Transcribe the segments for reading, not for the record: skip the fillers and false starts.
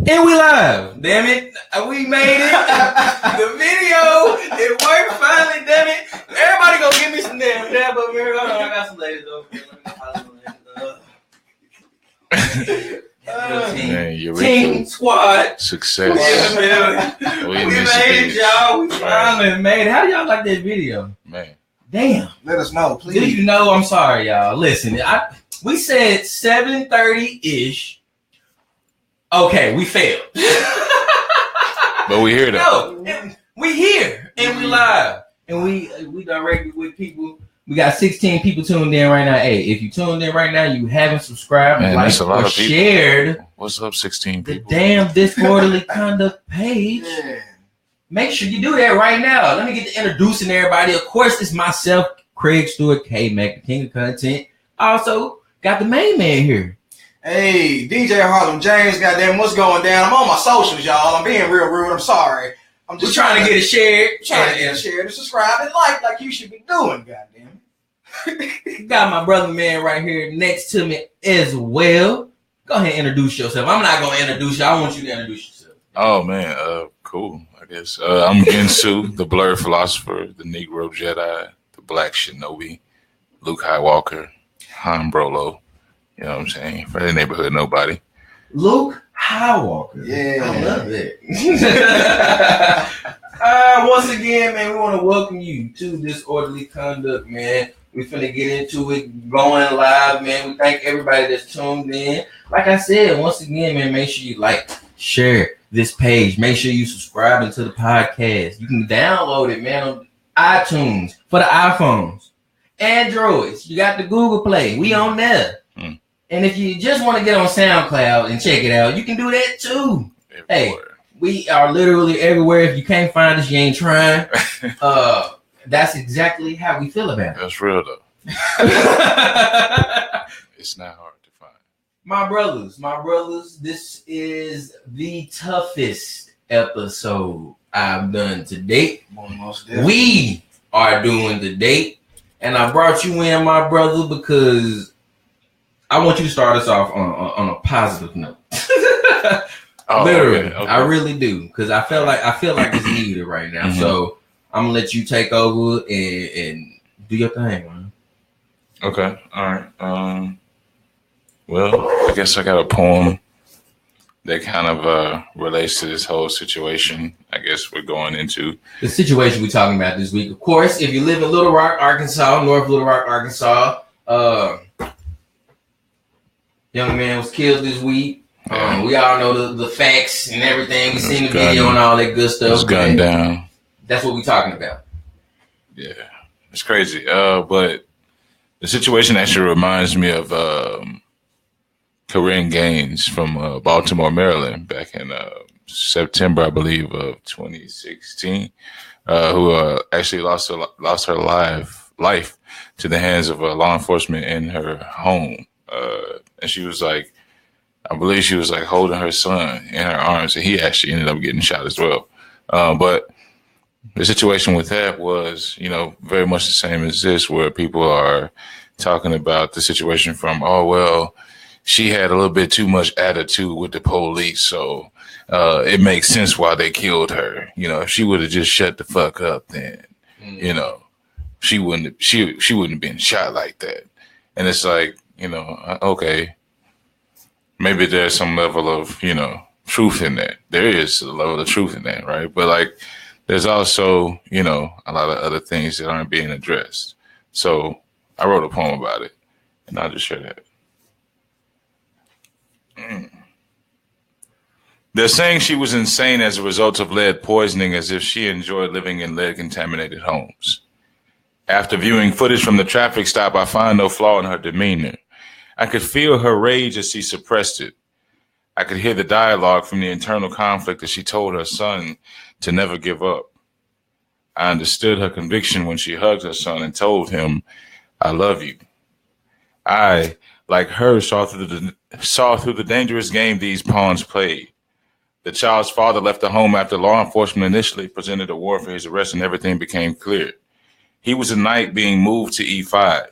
And we live. Damn it. We made it. The video, it worked finally, damn it. Everybody go give me some damn dab up here. Hold on, I got some ladies over here. Team squad. Success. We made it, y'all. We finally made it. How do y'all like that video? Man. Damn. Let us know, please. Do you know? I'm sorry, y'all. Listen, we said 7:30-ish. Okay, we failed. But we here though. No, we here and we live. And we directly with people. We got 16 people tuned in right now. Hey, if you tuned in right now, you haven't subscribed, liked, or shared. What's up, 16 people? The damn Disorderly Conduct page. Yeah. Make sure you do that right now. Let me get to introducing everybody. Of course, it's myself, Craig Stewart, K-Mac, the king of content. Also, got the main man here. Hey, DJ Harlem James, goddamn, what's going down? I'm on my socials, y'all. I'm being real rude. I'm sorry. I'm just trying to get it shared. Trying to get it shared and subscribe and like you should be doing, goddamn. Got my brother man right here next to me as well. Go ahead and introduce yourself. I'm not going to introduce you. I want you to introduce yourself. Oh, man. Cool, I guess. I'm Gensu, the BlerdPhilosopher, the Negro Jedi, the Black Shinobi, Luke Highwalker, Han Brolo. You know what I'm saying? For the neighborhood, nobody. Luke Highwalker. Yeah. I love it. Once again, man, we want to welcome you to Disorderly Conduct, man. We finna get into it, going live, man. We thank everybody that's tuned in. Like I said, once again, man, make sure you like, share this page. Make sure you subscribe to the podcast. You can download it, man, on iTunes for the iPhones. Androids, you got the Google Play. We on there. And if you just want to get on SoundCloud and check it out, you can do that too. Everywhere. Hey, we are literally everywhere. If you can't find us, you ain't trying. That's exactly how we feel about it. That's real though. It's not hard to find. My brothers, this is the toughest episode I've done to date. We are doing to date. And I brought you in, my brother, because I want you to start us off on a positive note. Literally, okay. I really do, because I feel like it's needed right now. Mm-hmm. So I'm gonna let you take over and do your thing, man. Okay, all right. Well, I guess I got a poem that kind of relates to this whole situation. I guess we're going into the situation we're talking about this week. Of course, if you live in Little Rock, Arkansas, North Little Rock, Arkansas, young man was killed this week. We all know the facts and everything. We seen the video and all that good stuff. Was gunned down. That's what we're talking about. Yeah, it's crazy. But the situation actually reminds me of Corinne Gaines from Baltimore, Maryland, back in September, I believe, of 2016, who actually lost her life to the hands of law enforcement in her home. And she was like, I believe she was like holding her son in her arms, and he actually ended up getting shot as well. But the situation with that was, very much the same as this, where people are talking about the situation from, oh, well, she had a little bit too much attitude with the police, so it makes sense why they killed her. If she would have just shut the fuck up, then, she wouldn't have been shot like that. And it's like, okay, maybe there's some level of, truth in that. There is a level of truth in that, right? But like, there's also, a lot of other things that aren't being addressed. So I wrote a poem about it, and I'll just share that. They're saying she was insane as a result of lead poisoning, as if she enjoyed living in lead-contaminated homes. After viewing footage from the traffic stop, I find no flaw in her demeanor. I could feel her rage as she suppressed it. I could hear the dialogue from the internal conflict as she told her son to never give up. I understood her conviction when she hugged her son and told him, I love you. I, like her, saw through the dangerous game these pawns played. The child's father left the home after law enforcement initially presented a warrant for his arrest, and everything became clear. He was a knight being moved to E5,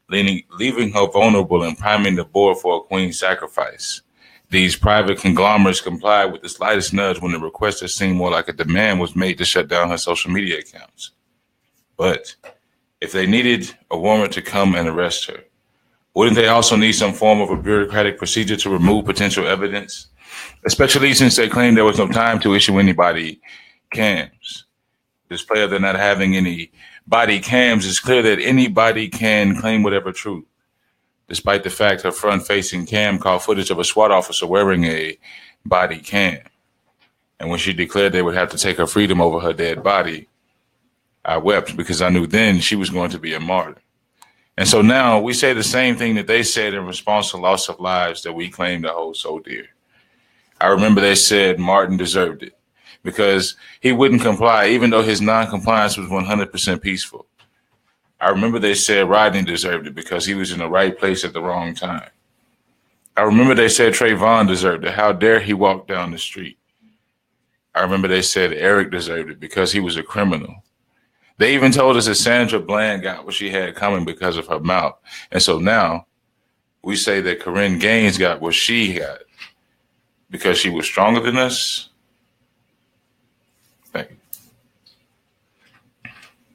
leaving her vulnerable and priming the board for a queen sacrifice. These private conglomerates complied with the slightest nudge when the request that seemed more like a demand was made to shut down her social media accounts. But if they needed a warrant to come and arrest her, wouldn't they also need some form of a bureaucratic procedure to remove potential evidence? Especially since they claimed there was no time to issue anybody cams. Display of them not having any body cams, it's clear that anybody can claim whatever truth. Despite the fact her front-facing cam caught footage of a SWAT officer wearing a body cam. And when she declared they would have to take her freedom over her dead body, I wept because I knew then she was going to be a martyr. And so now we say the same thing that they said in response to loss of lives that we claim to hold so dear. I remember they said Martin deserved it because he wouldn't comply, even though his non-compliance was 100% peaceful. I remember they said Rodney deserved it because he was in the right place at the wrong time. I remember they said Trayvon deserved it. How dare he walk down the street? I remember they said Eric deserved it because he was a criminal. They even told us that Sandra Bland got what she had coming because of her mouth. And so now we say that Corinne Gaines got what she got because she was stronger than us. Thank you.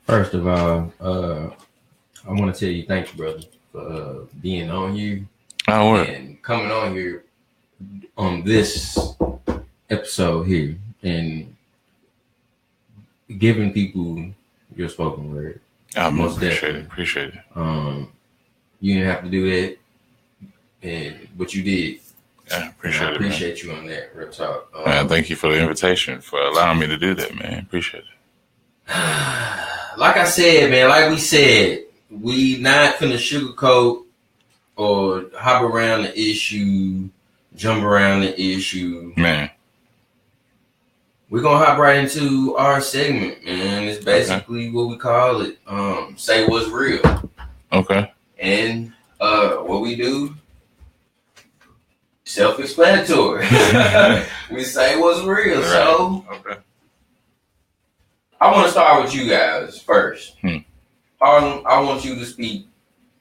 First of all, I want to tell you thank you, brother, for being on here and coming on here on this episode here and giving people your spoken word. I most appreciate it. You didn't have to do that, but you did. I appreciate you on that, real talk. Man, thank you for the invitation, for allowing me to do that, man. Appreciate it. Like I said, man, like we said, we not finna sugarcoat or hop around the issue, jump around the issue. Man. We're gonna hop right into our segment, man. It's basically what we call it. Say what's real. Okay. And what we do, self-explanatory. We say what's real. Right. So I want to start with you guys first. Harlem, I want you to speak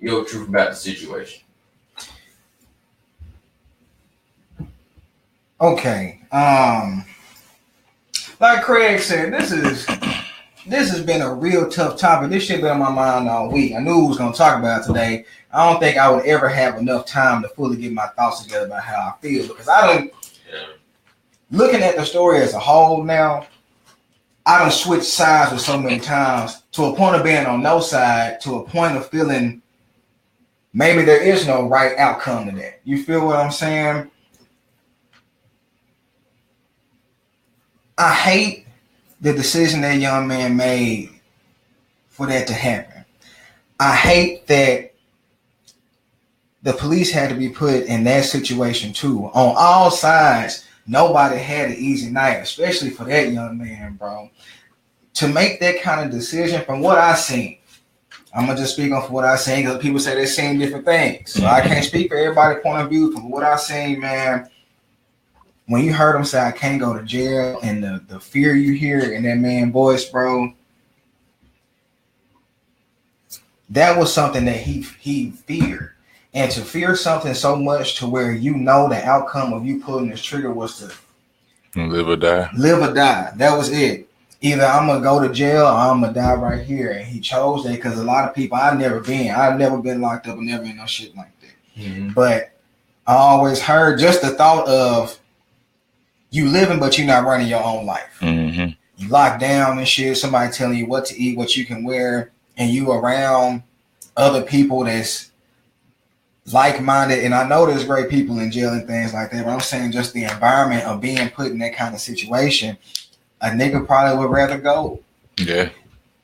your truth about the situation. Okay. Like Craig said, this has been a real tough topic. This shit been on my mind all week. I knew we was gonna talk about it today. I don't think I would ever have enough time to fully get my thoughts together about how I feel because looking at the story as a whole now, I done switched sides with so many times to a point of being on no side, to a point of feeling maybe there is no right outcome to that. You feel what I'm saying? I hate the decision that young man made for that to happen. I hate that the police had to be put in that situation too. On all sides, nobody had an easy night, especially for that young man, bro. To make that kind of decision, from what I seen, I'm gonna just speak on for what I seen because people say they're seeing different things. So I can't speak for everybody's point of view. From what I seen, man, when you heard him say I can't go to jail and the fear you hear in that man's voice, bro, that was something that he feared. And to fear something so much to where you know the outcome of you pulling this trigger was to live or die. Live or die. That was it. Either I'm going to go to jail or I'm going to die right here. And he chose that because a lot of people, I've never been locked up and never been no shit like that. Mm-hmm. But I always heard just the thought of you living, but you're not running your own life. Mm-hmm. You locked down and shit, somebody telling you what to eat, what you can wear, and you around other people that's like-minded. And I know there's great people in jail and things like that, but I'm saying just the environment of being put in that kind of situation, a nigga probably would rather go. Yeah.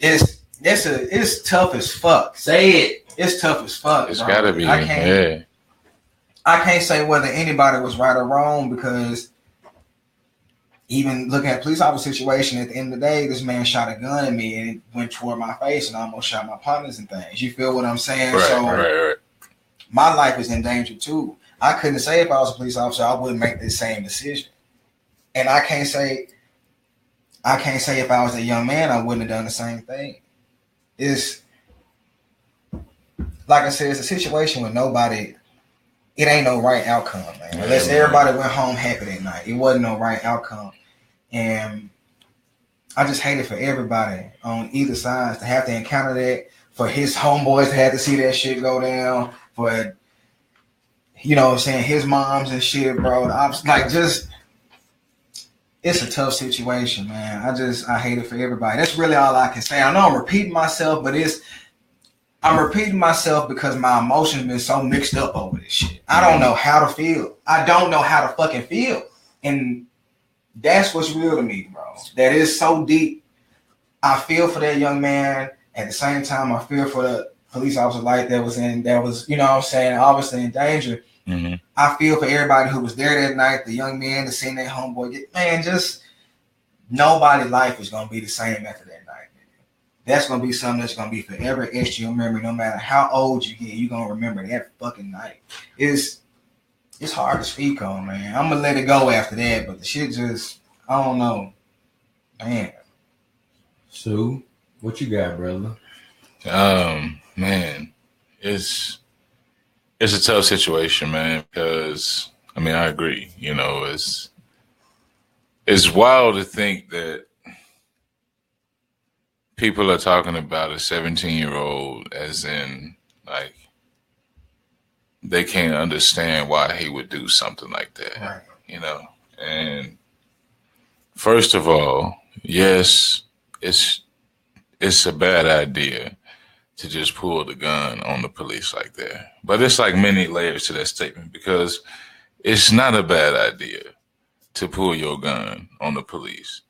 It's tough as fuck. Say it. It's tough as fuck. It's gotta be. I can't say whether anybody was right or wrong because even looking at police officer situation, at the end of the day, this man shot a gun at me and it went toward my face and I almost shot my partners and things. You feel what I'm saying? Right. My life is in danger too. I couldn't say if I was a police officer, I wouldn't make the same decision. And I can't say if I was a young man, I wouldn't have done the same thing. It's like I said, it's a situation with nobody it ain't no right outcome, man. Unless everybody went home happy that night, it wasn't no right outcome. And I just hate it for everybody on either side to have to encounter that, for his homeboys to have to see that shit go down, for, you know what I'm saying, his moms and shit, bro. Like, just, it's a tough situation, man. I hate it for everybody. That's really all I can say. I know I'm repeating myself, but I'm repeating myself because my emotions been so mixed up over this shit. I don't know how to feel. I don't know how to fucking feel. And that's what's real to me, bro. That is so deep. I feel for that young man. At the same time, I feel for the police officer that was, you know what I'm saying, obviously in danger. Mm-hmm. I feel for everybody who was there that night, the young man, to see their homeboy get, man, just nobody's life is going to be the same after that night. That's going to be something that's going to be forever etched to your memory. No matter how old you get, you're going to remember that fucking night. It's hard to speak on, man. I'm going to let it go after that, but the shit just, I don't know. Man. So, what you got, brother? Man, it's a tough situation, man, because, I mean, I agree. You know, it's wild to think that people are talking about a 17-year-old as in, like, they can't understand why he would do something like that, right. You know? And first of all, yes, it's a bad idea to just pull the gun on the police like that. But it's like many layers to that statement, because it's not a bad idea to pull your gun on the police.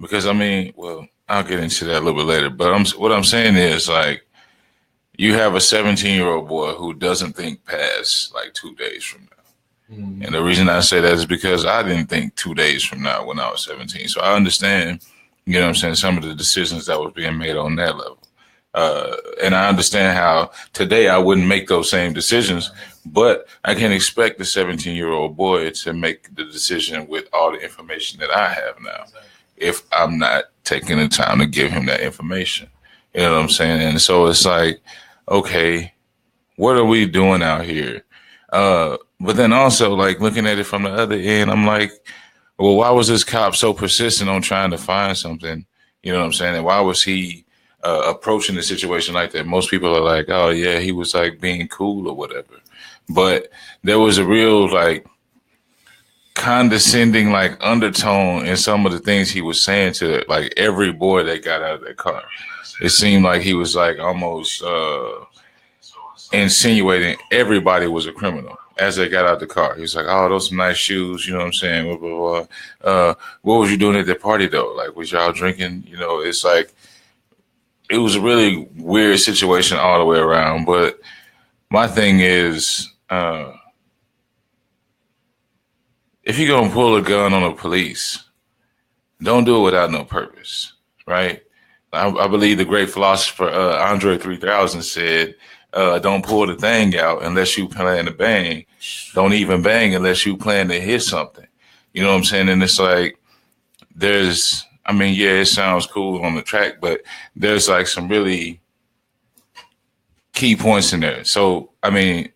Because, I mean, well, I'll get into that a little bit later. But what I'm saying is, like, you have a 17-year-old boy who doesn't think past, like, 2 days from now. Mm-hmm. And the reason I say that is because I didn't think 2 days from now when I was 17. So I understand, you know what I'm saying, some of the decisions that was being made on that level. And I understand how today I wouldn't make those same decisions, but I can expect the 17-year-old boy to make the decision with all the information that I have now, if I'm not taking the time to give him that information. You know what I'm saying? And so it's like, okay, what are we doing out here? But then also, like, looking at it from the other end, I'm like, well, why was this cop so persistent on trying to find something? You know what I'm saying? And why was he approaching the situation like that? Most people are like, oh, yeah, he was, like, being cool or whatever. But there was a real, like, condescending, like, undertone in some of the things he was saying to, like, every boy that got out of that car. It seemed like he was, like, almost insinuating everybody was a criminal as they got out the car. He was like, oh, those some nice shoes, you know what I'm saying? Blah, blah, blah. What was you doing at that party, though? Like, was y'all drinking? You know, it's like, it was a really weird situation all the way around. But my thing is, if you're going to pull a gun on the police, don't do it without no purpose, right? I believe the great philosopher Andre 3000 said, don't pull the thing out unless you plan to bang. Don't even bang unless you plan to hit something. You know what I'm saying? And it's like, I mean, yeah, it sounds cool on the track, but there's like some really key points in there. So, I mean,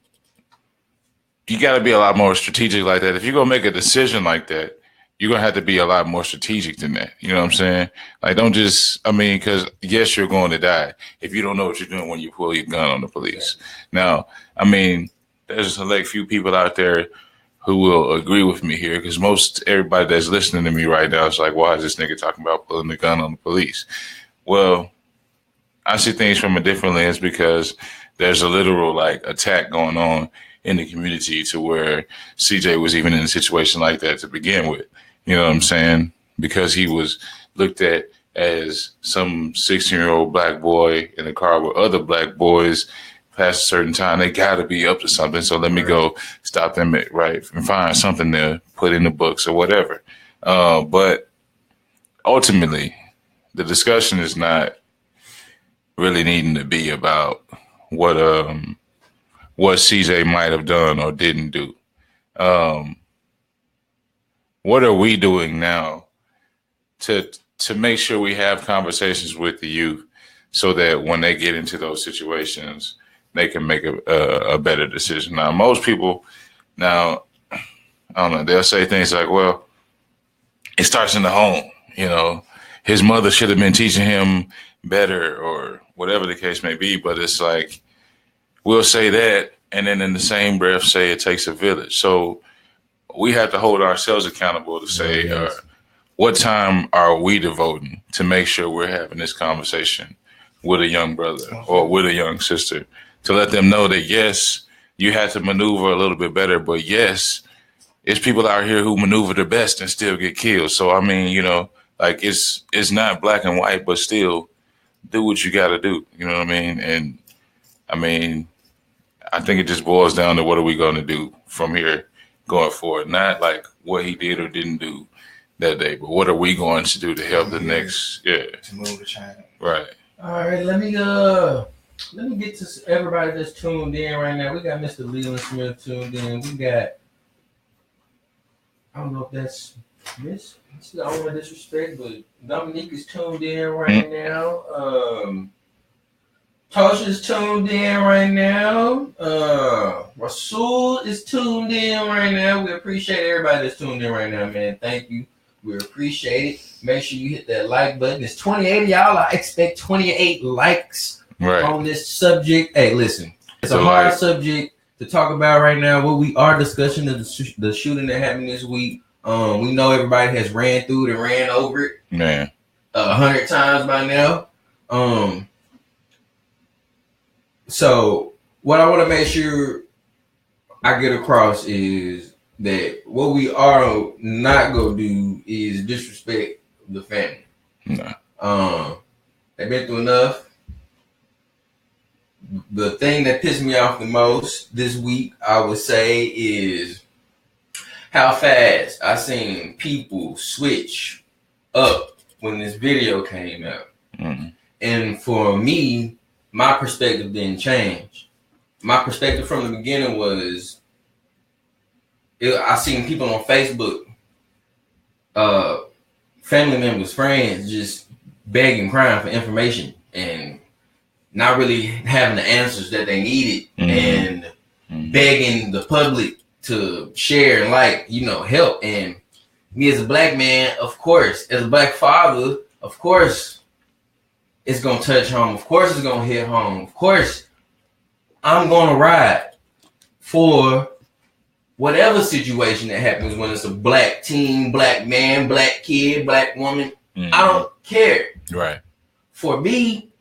you got to be a lot more strategic like that. If you're going to make a decision like that, you're going to have to be a lot more strategic than that. You know what I'm saying? Like, don't just, I mean, because yes, you're going to die if you don't know what you're doing when you pull your gun on the police. Now, I mean, there's a select few people out there who will agree with me here, because most everybody that's listening to me right now is like, why is this nigga talking about pulling the gun on the police? Well, I see things from a different lens, because there's a literal, like, attack going on in the community to where CJ was even in a situation like that to begin with. You know what I'm saying? Because he was looked at as some 16-year-old black boy in a car with other black boys past a certain time. They got to be up to something. So let me go stop them and find something to put in the books or whatever. But ultimately, the discussion is not really needing to be about what CJ might have done or didn't do. What are we doing now to make sure we have conversations with the youth so that when they get into those situations, they can make a better decision? Now, most people Now, I don't know. They'll say things like, "Well, it starts in the home." You know, his mother should have been teaching him better, or whatever the case may be. But it's like we'll say that, and then in the same breath say it takes a village. So we have to hold ourselves accountable to say, what time are we devoting to make sure we're having this conversation with a young brother or with a young sister, to let them know that, yes, you had to maneuver a little bit better, but yes, it's people out here who maneuver the best and still get killed. So, I mean, you know, like it's not black and white, but still do what you got to do. You know what I mean? And I mean, I think it just boils down to what are we going to do from here going forward? Not like what he did or didn't do that day, but what are we going to do to help the next? Yeah, to move the China. Right. All right, let me get to everybody that's tuned in right now. We got Mr. Leland Smith tuned in. We got, I don't know if that's Miss. I don't want to disrespect, but Dominique is tuned in right now. Tosha's tuned in right now. Rasul is tuned in right now. We appreciate everybody that's tuned in right now, man. Thank you. We appreciate it. Make sure you hit that like button. It's 28 of y'all. I expect 28 likes on this subject. Hey, listen, it's a hard subject to talk about right now. What we are discussing is the shooting that happened this week. We know everybody has ran through it and ran over it, man, 100 times by now. So what I want to make sure I get across is that what we are not gonna do is disrespect the family. No. They've been through enough. The thing that pissed me off the most this week, I would say, is how fast I seen people switch up when this video came out. Mm-hmm. And for me, my perspective didn't change. My perspective from the beginning was, I seen people on Facebook, family members, friends, just begging, crying for information and not really having the answers that they needed, and begging the public to share and help. And me as a black man, of course, as a black father, of course, it's going to touch home. Of course, it's going to hit home. Of course, I'm going to ride for whatever situation that happens when it's a black teen, black man, black kid, black woman. I don't care. Right. For me,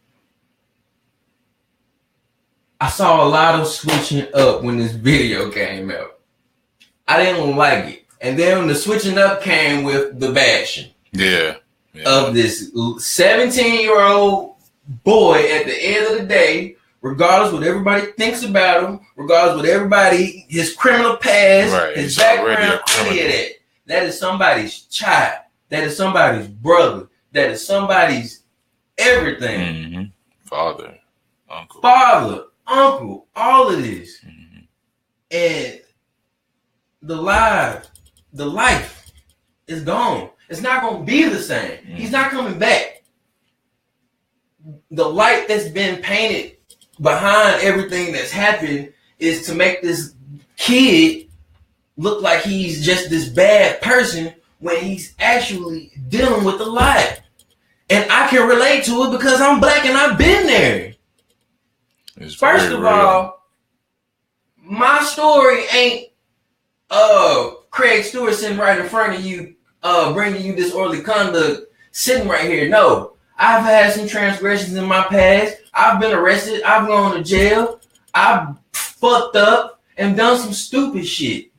I saw a lot of switching up when this video came out. I didn't like it. And then the switching up came with the bashing. Yeah. Of this 17-year-old boy at the end of the day, regardless what everybody thinks about him, regardless what everybody, his criminal past, his background, that is somebody's child. That is somebody's brother. That is somebody's everything. Father, uncle, all of this. And the life is gone. It's not going to be the same. He's not coming back. The light that's been painted behind everything that's happened is to make this kid look like he's just this bad person when he's actually dealing with a lot. And I can relate to it because I'm black and I've been there. First of all, my story ain't Craig Stewart sitting right in front of you, bringing you disorderly conduct sitting right here. No, I've had some transgressions in my past. I've been arrested. I've gone to jail. I've fucked up and done some stupid shit.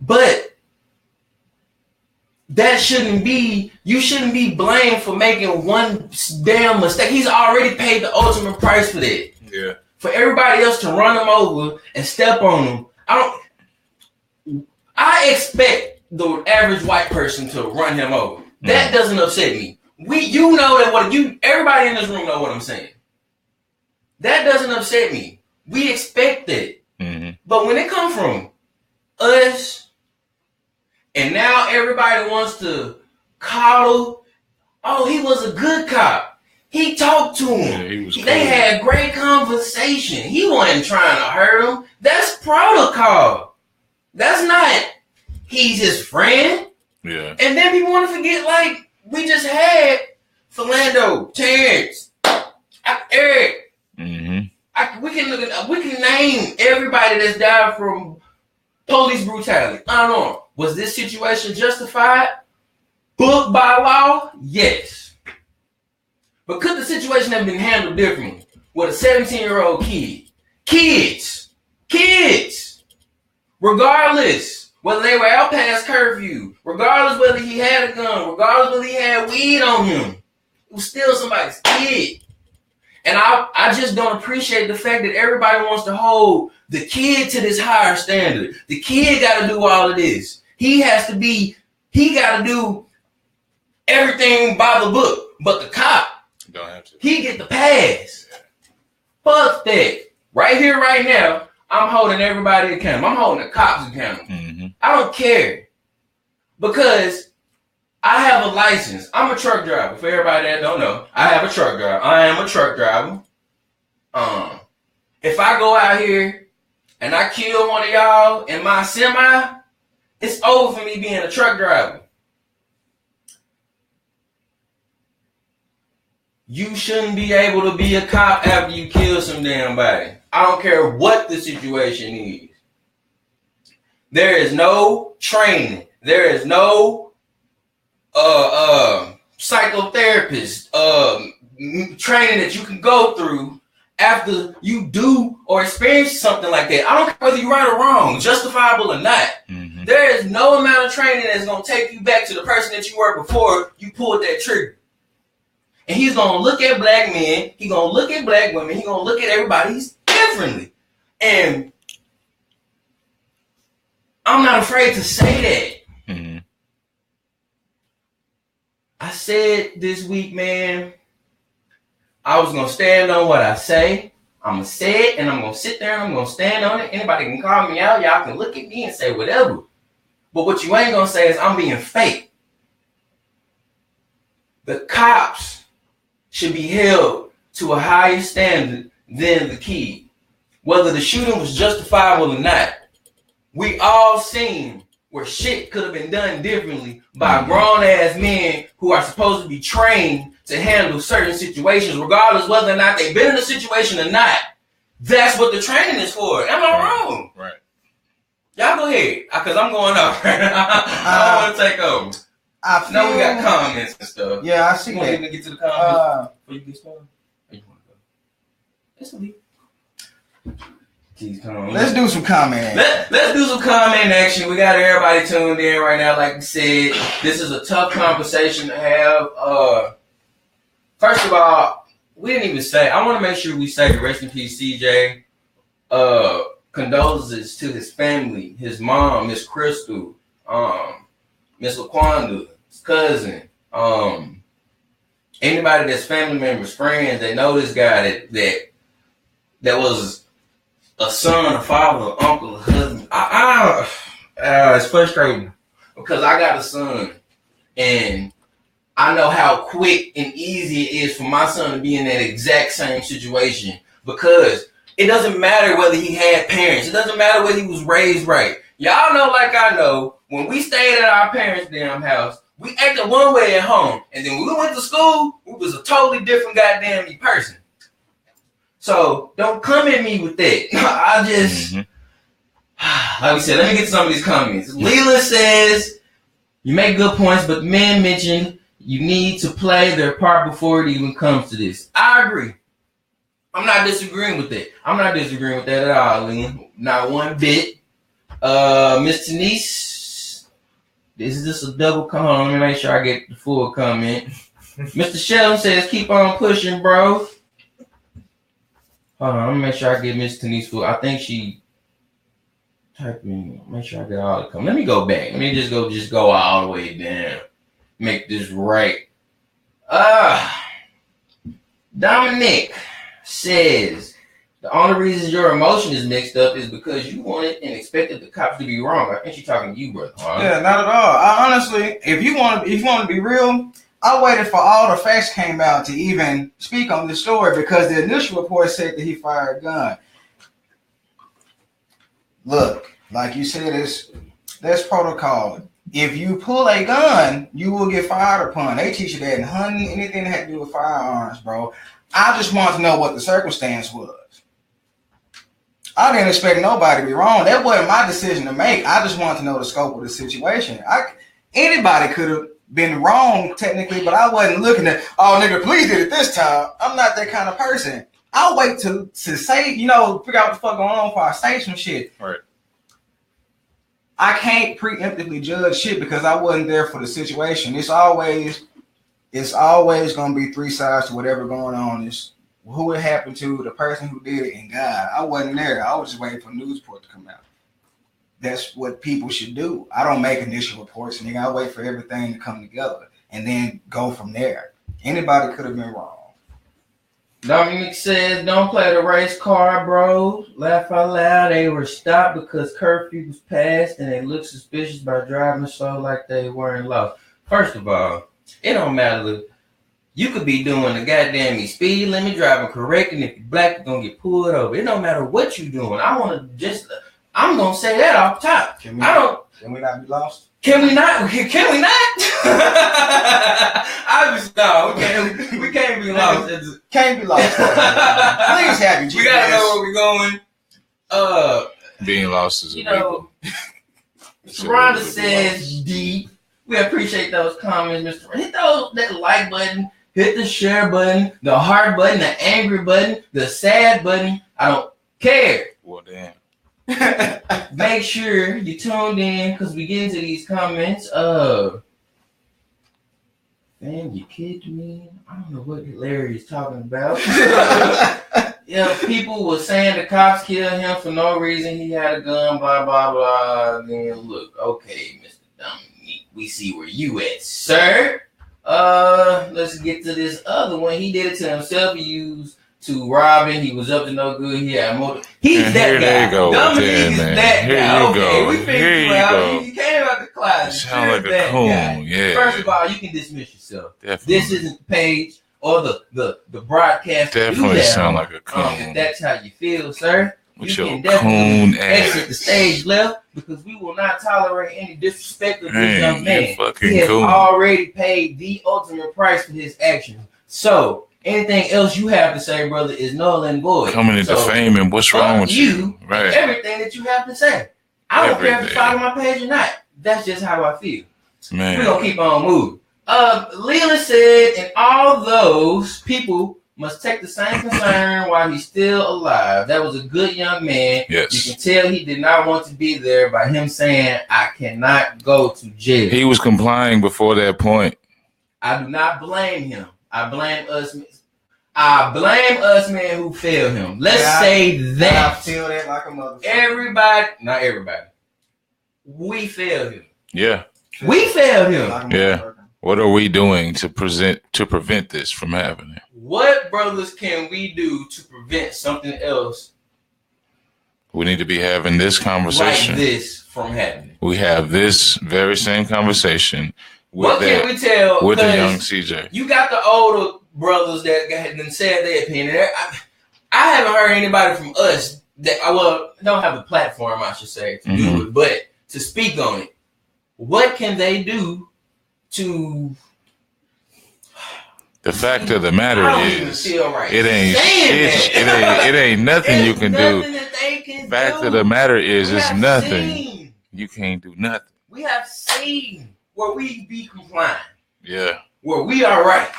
But you shouldn't be blamed for making one damn mistake. He's already paid the ultimate price for that. Yeah. For everybody else to run him over and step on him, I expect the average white person to run him over. That doesn't upset me. Everybody in this room know what I'm saying. That doesn't upset me. We expect that. But when it comes from us, and now everybody wants to coddle, oh, he was a good cop. He talked to him. Yeah, he was cool. They had great conversation. He wasn't trying to hurt him. That's protocol. That's not he's his friend. Yeah. And then people want to forget, like, we just had Philando, Terrence, Eric. Mm-hmm. We can name everybody that's died from police brutality. I don't know. Was this situation justified? Book by law? Yes. But could the situation have been handled differently with a 17-year-old kid? Kids. Regardless whether they were out past curfew, regardless whether he had a gun, regardless whether he had weed on him, it was still somebody's kid. And I just don't appreciate the fact that everybody wants to hold the kid to this higher standard. The kid got to do all of this. He got to do everything by the book. But the cop, don't have to. He get the pass. Fuck that. Right here, right now, I'm holding everybody accountable. I'm holding the cops accountable. Mm-hmm. I don't care. Because I have a license. I'm a truck driver. For everybody that don't know, I have a truck driver. I am a truck driver. If I go out here and I kill one of y'all in my semi, it's over for me being a truck driver. You shouldn't be able to be a cop after you kill some damn body. I don't care what the situation is. There is no training. There is no psychotherapist training that you can go through after you do or experience something like that. I don't care whether you're right or wrong, justifiable or not. Mm-hmm. There is no amount of training that's going to take you back to the person that you were before you pulled that trigger. And he's going to look at black men. He's going to look at black women. He's going to look at everybody differently. And I'm not afraid to say that. Mm-hmm. I said this week, man, I was going to stand on what I say. I'm going to say it, and I'm going to sit there, and I'm going to stand on it. Anybody can call me out. Y'all can look at me and say whatever. But what you ain't going to say is I'm being fake. The cops should be held to a higher standard than the kid. Whether the shooting was justifiable or not, we all seen where shit could have been done differently by grown-ass men who are supposed to be trained to handle certain situations, regardless whether or not they've been in a situation or not. That's what the training is for. Am I wrong? Right. Y'all go ahead, because I'm going off. I don't want to take over. I know we got comments and stuff. Yeah, I see you that. Want to get to the comments before you get started? Or you want to go? It's okay. Jeez, come on. Let's do some comment. Let's do some comment action. We got everybody tuned in right now. Like I said, this is a tough conversation to have. First of all, we didn't even say. I want to make sure we say rest in peace, CJ. Condolences to his family, his mom, Miss Crystal, Miss LaQuanda, his cousin, anybody that's family members, friends that know this guy that was a son, a father, uncle, a husband. It's frustrating because I got a son and I know how quick and easy it is for my son to be in that exact same situation because it doesn't matter whether he had parents. It doesn't matter whether he was raised right. Y'all know, like I know, when we stayed at our parents' damn house, we acted one way at home. And then when we went to school, we was a totally different goddamn person. So don't come at me with that. I just, like we said, let me get to some of these comments. Leland says, you make good points, but men mentioned you need to play their part before it even comes to this. I agree. I'm not disagreeing with that. I'm not disagreeing with that at all, Leland. Not one bit. Miss Denise, this is just a double comment. Let me make sure I get the full comment. Mr. Sheldon says, keep on pushing, bro. Hold on, let me make sure I get Miss Denise full. I think she typed in. Make sure I get all the comments. Let me go back. Let me just go all the way down. Make this right. Dominic says, the only reason your emotion is mixed up is because you wanted and expected the cops to be wrong. I think she's talking to you, brother. Yeah, not at all. I honestly, if you want to be real, I waited for all the facts came out to even speak on this story because the initial report said that he fired a gun. Look, like you said, there's protocol. If you pull a gun, you will get fired upon. They teach you that in hunting, anything that had to do with firearms, bro. I just want to know what the circumstance was. I didn't expect nobody to be wrong. That wasn't my decision to make. I just wanted to know the scope of the situation. Anybody could have been wrong technically, but I wasn't looking at, oh, nigga, police did it this time. I'm not that kind of person. I'll wait to say, figure out what the fuck going on before I say some shit. Right. I can't preemptively judge shit because I wasn't there for the situation. It's always gonna be three sides to whatever going on. Is who it happened to, the person who did it, and God. I wasn't there. I was just waiting for the news report to come out. That's what people should do. I don't make initial reports, nigga. I wait for everything to come together and then go from there. Anybody could have been wrong. Dominic says, don't play the race car, bro. Laugh out loud. They were stopped because curfew was passed and they looked suspicious by driving so like they weren't lost. First of all, it don't matter. You could be doing the goddamn speed limit, driving correct, and if you're black, you're going to get pulled over. It don't matter what you're doing. I'm going to say that off top. Can we not be lost? Can we not? Can we not? Obviously, no. We can't be lost. Can't be lost. Please have you. We gotta know where we're going. Being lost is illegal. Rhonda says deep. We appreciate those comments, Mr. Hit that like button, hit the share button, the heart button, the angry button, the sad button. I don't care. Well, damn. Make sure you tuned in because we get into these comments. Man, you kidding me? I don't know what Larry is talking about. Yeah, people were saying the cops killed him for no reason. He had a gun, blah, blah, blah. Then look, okay, Mr. Dominique, we see where you at, sir. Let's get to this other one. He did it to himself. He used to robbing. He was up to no good. He had more. He's that here guy. There you go. Dominique is man. that here guy. You okay, go. we figured you out. He came out the closet. Sound like a coon. Yeah. First of all, you can dismiss yourself. Definitely. This isn't the page or the broadcast. Definitely sound like a coon. If that's how you feel, sir. With you your can definitely coon exit ass. the stage left because we will not tolerate any disrespect of this young man. Fucking He has coon. already paid the ultimate price for his actions. So anything else you have to say, brother, is null and void. Coming into fame and what's wrong with you? Right. Everything that you have to say. I don't care if you follow my page or not. That's just how I feel. Man. We're going to keep on moving. Leland said, and all those people must take the same concern while he's still alive. That was a good young man. Yes. You can tell he did not want to be there by him saying, I cannot go to jail. He was complying before that point. I do not blame him. I blame us. I blame us, man, who failed him. Let's say that. I feel that like a motherfucker. Everybody, not everybody. We failed him. Yeah. We failed him. Like Yeah. What are we doing to prevent this from happening? What, brothers, can we do to prevent something else We need to be having this conversation. like this from happening? We have this very same conversation with What can we tell? with the young CJ. You got the older brothers that said their opinion. I haven't heard anybody from us that don't have a platform, I should say, to do it, but to speak on it. What can they do to? The fact of the matter is, right it ain't nothing you can do. Fact of the matter is, it's nothing. You can't do nothing. We have seen where we be compliant. Yeah. Where we are right.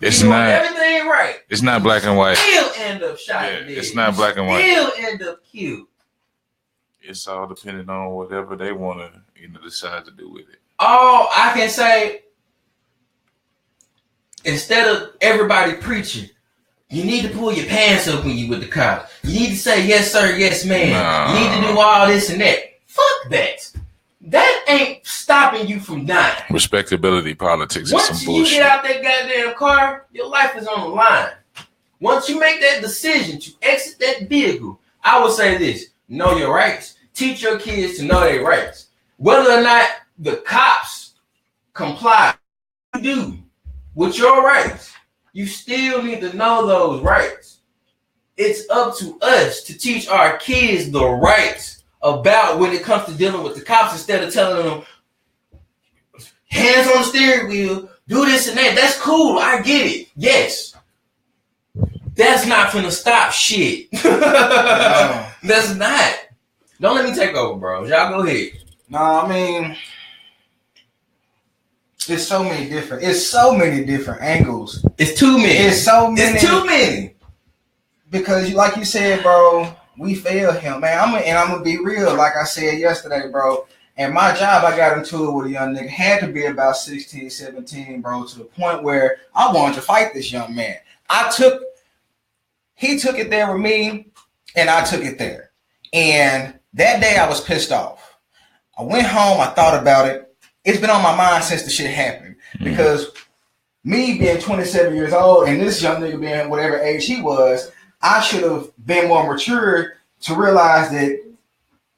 It's we not everything right. It's not black and white. Still end up shot. Yeah, it's not black and white. Still end up killed. It's all depending on whatever they want to decide to do with it. All I can say, instead of everybody preaching, you need to pull your pants up when you with the cops. You need to say yes sir, yes ma'am. Nah. You need to do all this and that. Fuck that. That ain't stopping you from dying. Respectability politics is some Once bullshit. you get out that goddamn car, your life is on the line. Once you make that decision to exit that vehicle, I will say this: know your rights. Teach your kids to know their rights. Whether or not the cops comply, you do. with your rights. You still need to know those rights. It's up to us to teach our kids the rights about when it comes to dealing with the cops instead of telling them, hands on the steering wheel, do this and that. That's cool. I get it. Yes. That's not finna stop shit. No. That's not. Don't let me take over, bro. Y'all go ahead. No, I mean, it's so many different angles. It's too many. It's too many. Because like you said, bro, we failed him, man. I'm gonna be real. Like I said yesterday, bro. And my job, I got into it with a young nigga. Had to be about 16, 17, bro, to the point where I wanted to fight this young man. He took it there with me, and I took it there. And that day I was pissed off. I went home, I thought about it. It's been on my mind since the shit happened. Because me being 27 years old and this young nigga being whatever age he was, I should have been more mature to realize that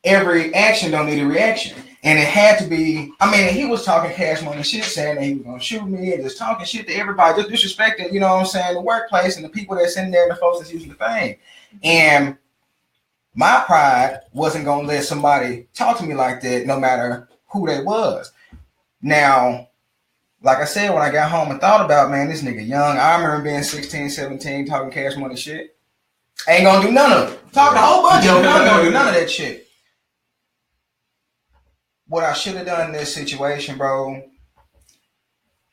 every action don't need a reaction. And it had to be, I mean, he was talking cash money shit, saying that he was going to shoot me and just talking shit to everybody, just disrespecting, you know what I'm saying, the workplace and the people that's in there and the folks that's using the thing. And my pride wasn't going to let somebody talk to me like that, no matter who they was. Now, like I said, when I got home and thought about, man, this nigga young, I remember being 16, 17, talking cash money shit. I ain't going to do none of it. Talking a whole bunch of them, I'm going to do none of that shit. What I should have done in this situation, bro,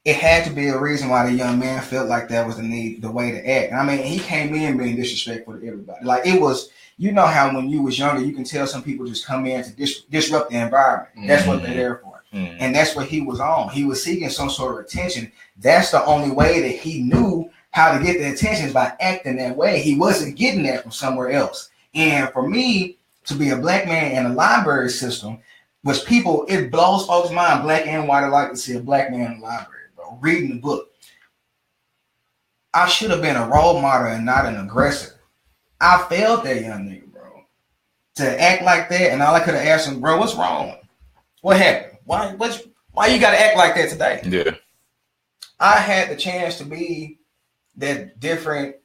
it had to be a reason why the young man felt like that was the way to act. I mean, he came in being disrespectful to everybody. Like it was, you know how when you was younger, you can tell some people just come in to disrupt the environment. That's what they're there for. And that's what he was on. He was seeking some sort of attention. That's the only way that he knew how to get the attention is by acting that way. He wasn't getting that from somewhere else. And for me to be a black man in a library system, which people, it blows folks' mind, black and white, like to see a black man in the library, bro, reading the book. I should have been a role model and not an aggressor. I failed that young nigga, bro. To act like that, and all I could have asked him, bro, what's wrong? What happened? Why you gotta act like that today? Yeah. I had the chance to be that different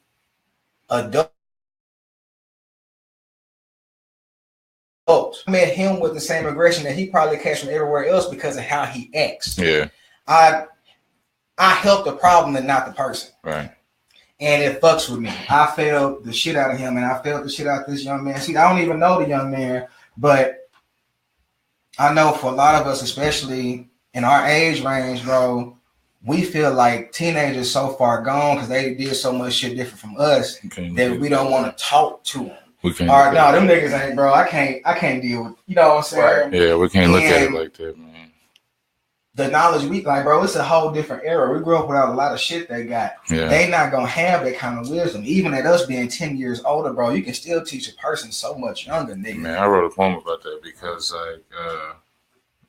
adult. I met him with the same aggression that he probably catch from everywhere else because of how he acts. Yeah. I helped the problem and not the person. Right. And it fucks with me. I failed the shit out of him and I failed the shit out of this young man. See, I don't even know the young man, but I know for a lot of us, especially in our age range, bro, we feel like teenagers so far gone because they did so much shit different from us that we don't want to talk to them. We can't. All right, no, them niggas ain't, bro. I can't deal with. You know what I'm saying? Right. Yeah, we can't look at it like that, man. The knowledge we like, bro. It's a whole different era. We grew up without a lot of shit they got. Yeah. They not gonna have that kind of wisdom. Even at us being 10 years older, bro, you can still teach a person so much younger, nigga. Man, I wrote a poem about that because like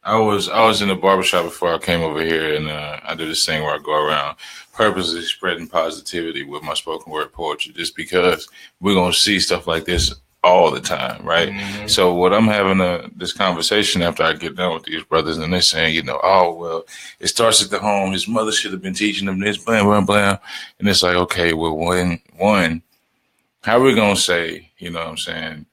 I was in the barbershop before I came over here, and I do this thing where I go around purposely spreading positivity with my spoken word poetry, just because we're gonna see stuff like this all the time, right? Mm-hmm. So what I'm having this conversation after I get done with these brothers, and they're saying, you know, oh well, it starts at the home. His mother should have been teaching him this, blah blah blah. And it's like, okay, well, one, how are we gonna say, you know what I'm saying?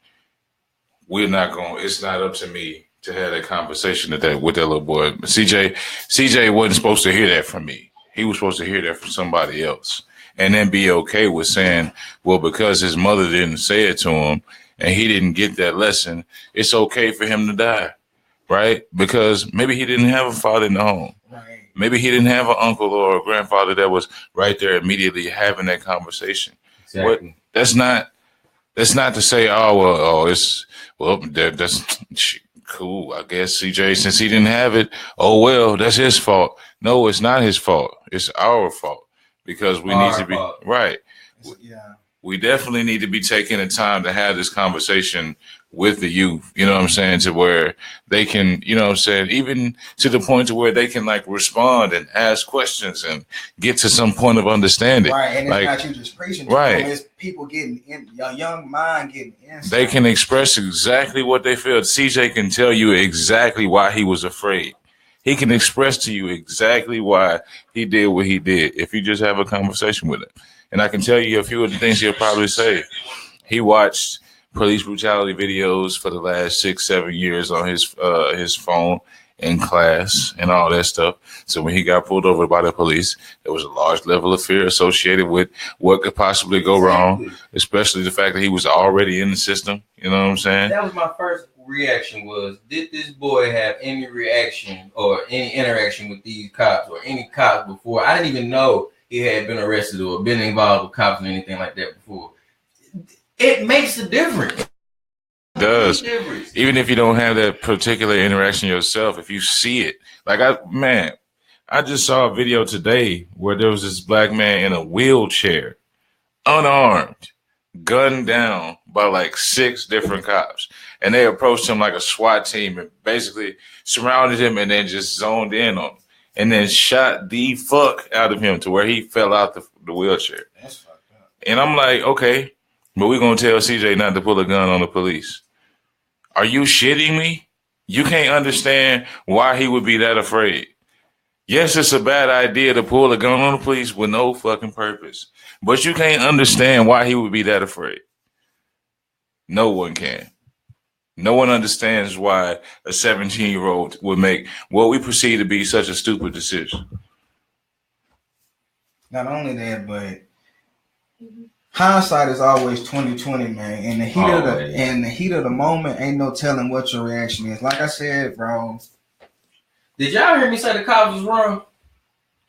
It's not up to me to have that conversation with that little boy. CJ wasn't supposed to hear that from me. He was supposed to hear that from somebody else. And then be okay with saying, well, because his mother didn't say it to him and he didn't get that lesson, it's okay for him to die, right? Because maybe he didn't have a father in the home. Right. Maybe he didn't have an uncle or a grandfather that was right there immediately having that conversation. Exactly. That's not to say, that's cool. I guess CJ, since he didn't have it, oh well, that's his fault. No, it's not his fault. It's our fault. Because we need to be right. Yeah. We definitely need to be taking the time to have this conversation with the youth, you know what I'm saying, to where they can, you know what I'm saying, even to the point to where they can like respond and ask questions and get to some point of understanding. Right, and it's like, not you just preaching. Right. It's people getting in, your young mind getting insight. They can express exactly what they feel. CJ can tell you exactly why he was afraid. He can express to you exactly why he did what he did if you just have a conversation with him. And I can tell you a few of the things he'll probably say. He watched police brutality videos for the last 6-7 years on his phone in class and all that stuff. So when he got pulled over by the police, there was a large level of fear associated with what could possibly go wrong, especially the fact that he was already in the system. You know what I'm saying? That was my first reaction was, did this boy have any reaction or any interaction with these cops or any cops before? I didn't even know he had been arrested or been involved with cops or anything like that before. It makes a difference. It does. Even if you don't have that particular interaction yourself, if you see it. Like, I just saw a video today where there was this black man in a wheelchair, unarmed, gunned down by like 6 different cops. And they approached him like a SWAT team and basically surrounded him and then just zoned in on him. And then shot the fuck out of him to where he fell out the wheelchair. That's fucked up. And I'm like, okay, but we're going to tell CJ not to pull a gun on the police. Are you shitting me? You can't understand why he would be that afraid. Yes, it's a bad idea to pull a gun on the police with no fucking purpose. But you can't understand why he would be that afraid. No one can. No one understands why a 17-year-old would make what we perceive to be such a stupid decision. Not only that, but hindsight is always 20/20, man. In the heat of the moment, ain't no telling what your reaction is. Like I said, bro. Did y'all hear me say the cops was wrong?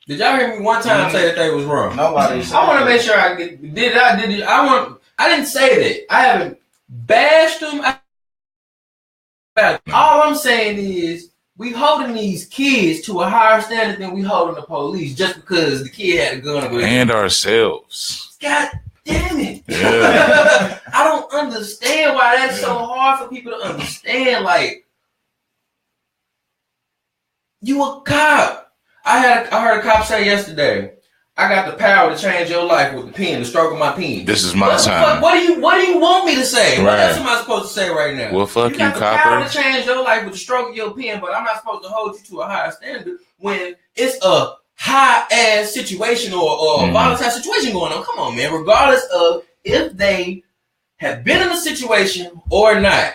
Did y'all hear me one time say that they was wrong? Nobody said I want to make sure I get. I didn't say that. I haven't bashed them. All I'm saying is we holding these kids to a higher standard than we holding the police just because the kid had a gun with him. And ourselves. God damn it. Yeah. I don't understand why that's so hard for people to understand. Like, you a cop. I heard a cop say yesterday, I got the power to change your life with the pen, the stroke of my pen. This is my time. What do you want me to say? Right. What else am I supposed to say right now? Well, fuck you, got the copper. power to change your life with the stroke of your pen, but I'm not supposed to hold you to a higher standard when it's a high-ass situation or a volatile situation going on. Come on, man. Regardless of if they have been in a situation or not,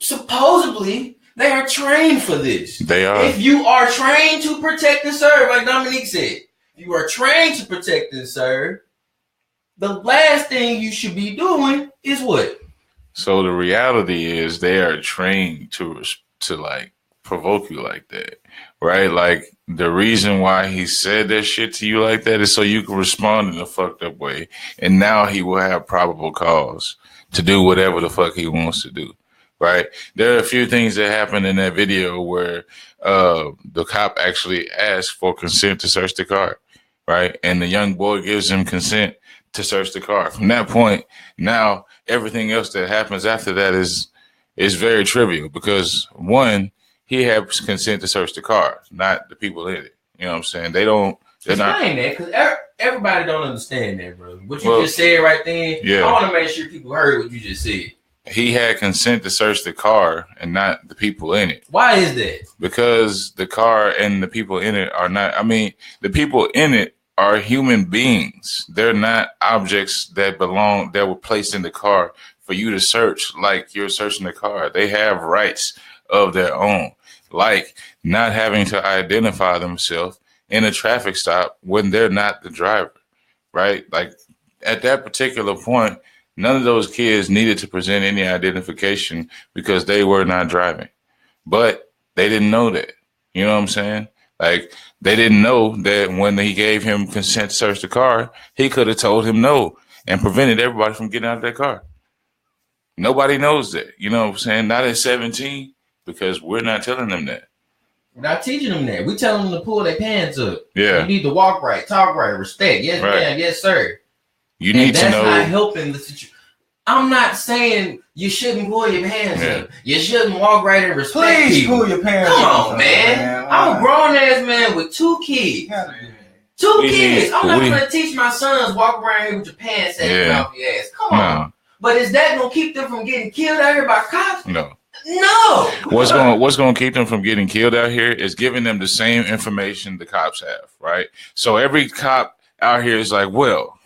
supposedly they are trained for this. They are. If you are trained to protect and serve, like Dominique said, if you are trained to protect and serve, the last thing you should be doing is what? So the reality is they are trained to like provoke you like that, right? Like the reason why he said that shit to you like that is so you can respond in a fucked up way. And now he will have probable cause to do whatever the fuck he wants to do. Right. There are a few things that happened in that video where the cop actually asked for consent to search the car. Right. And the young boy gives him consent to search the car. From that point, now everything else that happens after that is very trivial because, one, he had consent to search the car, not the people in it. You know what I'm saying? They're not. Explain that because everybody don't understand that, bro. What you just said right there, yeah. I want to make sure people heard what you just said. He had consent to search the car and not the people in it. Why is that? Because the car and the people in it are not, the people in it are human beings. They're not objects that were placed in the car for you to search like you're searching the car. They have rights of their own, like not having to identify themselves in a traffic stop when they're not the driver, right? Like at that particular point, none of those kids needed to present any identification because they were not driving. But they didn't know that. You know what I'm saying? Like, they didn't know that when he gave him consent to search the car, he could have told him no and prevented everybody from getting out of that car. Nobody knows that. You know what I'm saying? Not at 17, because we're not telling them that. We're not teaching them that. We're telling them to pull their pants up. Yeah. You need to walk right, talk right, respect. Yes, ma'am. Yes, sir. You need to know. That's not helping the situation. I'm not saying you shouldn't pull your pants up. You shouldn't walk right and respect people. Pull your pants up. Come on, man. I'm a grown-ass man with 2 kids. 2 kids. I'm not going to teach my sons walk around here with your pants hanging out your ass. Come on. But is that going to keep them from getting killed out here by cops? No. No. What's going to keep them from getting killed out here is giving them the same information the cops have, right? So every cop out here is like, well,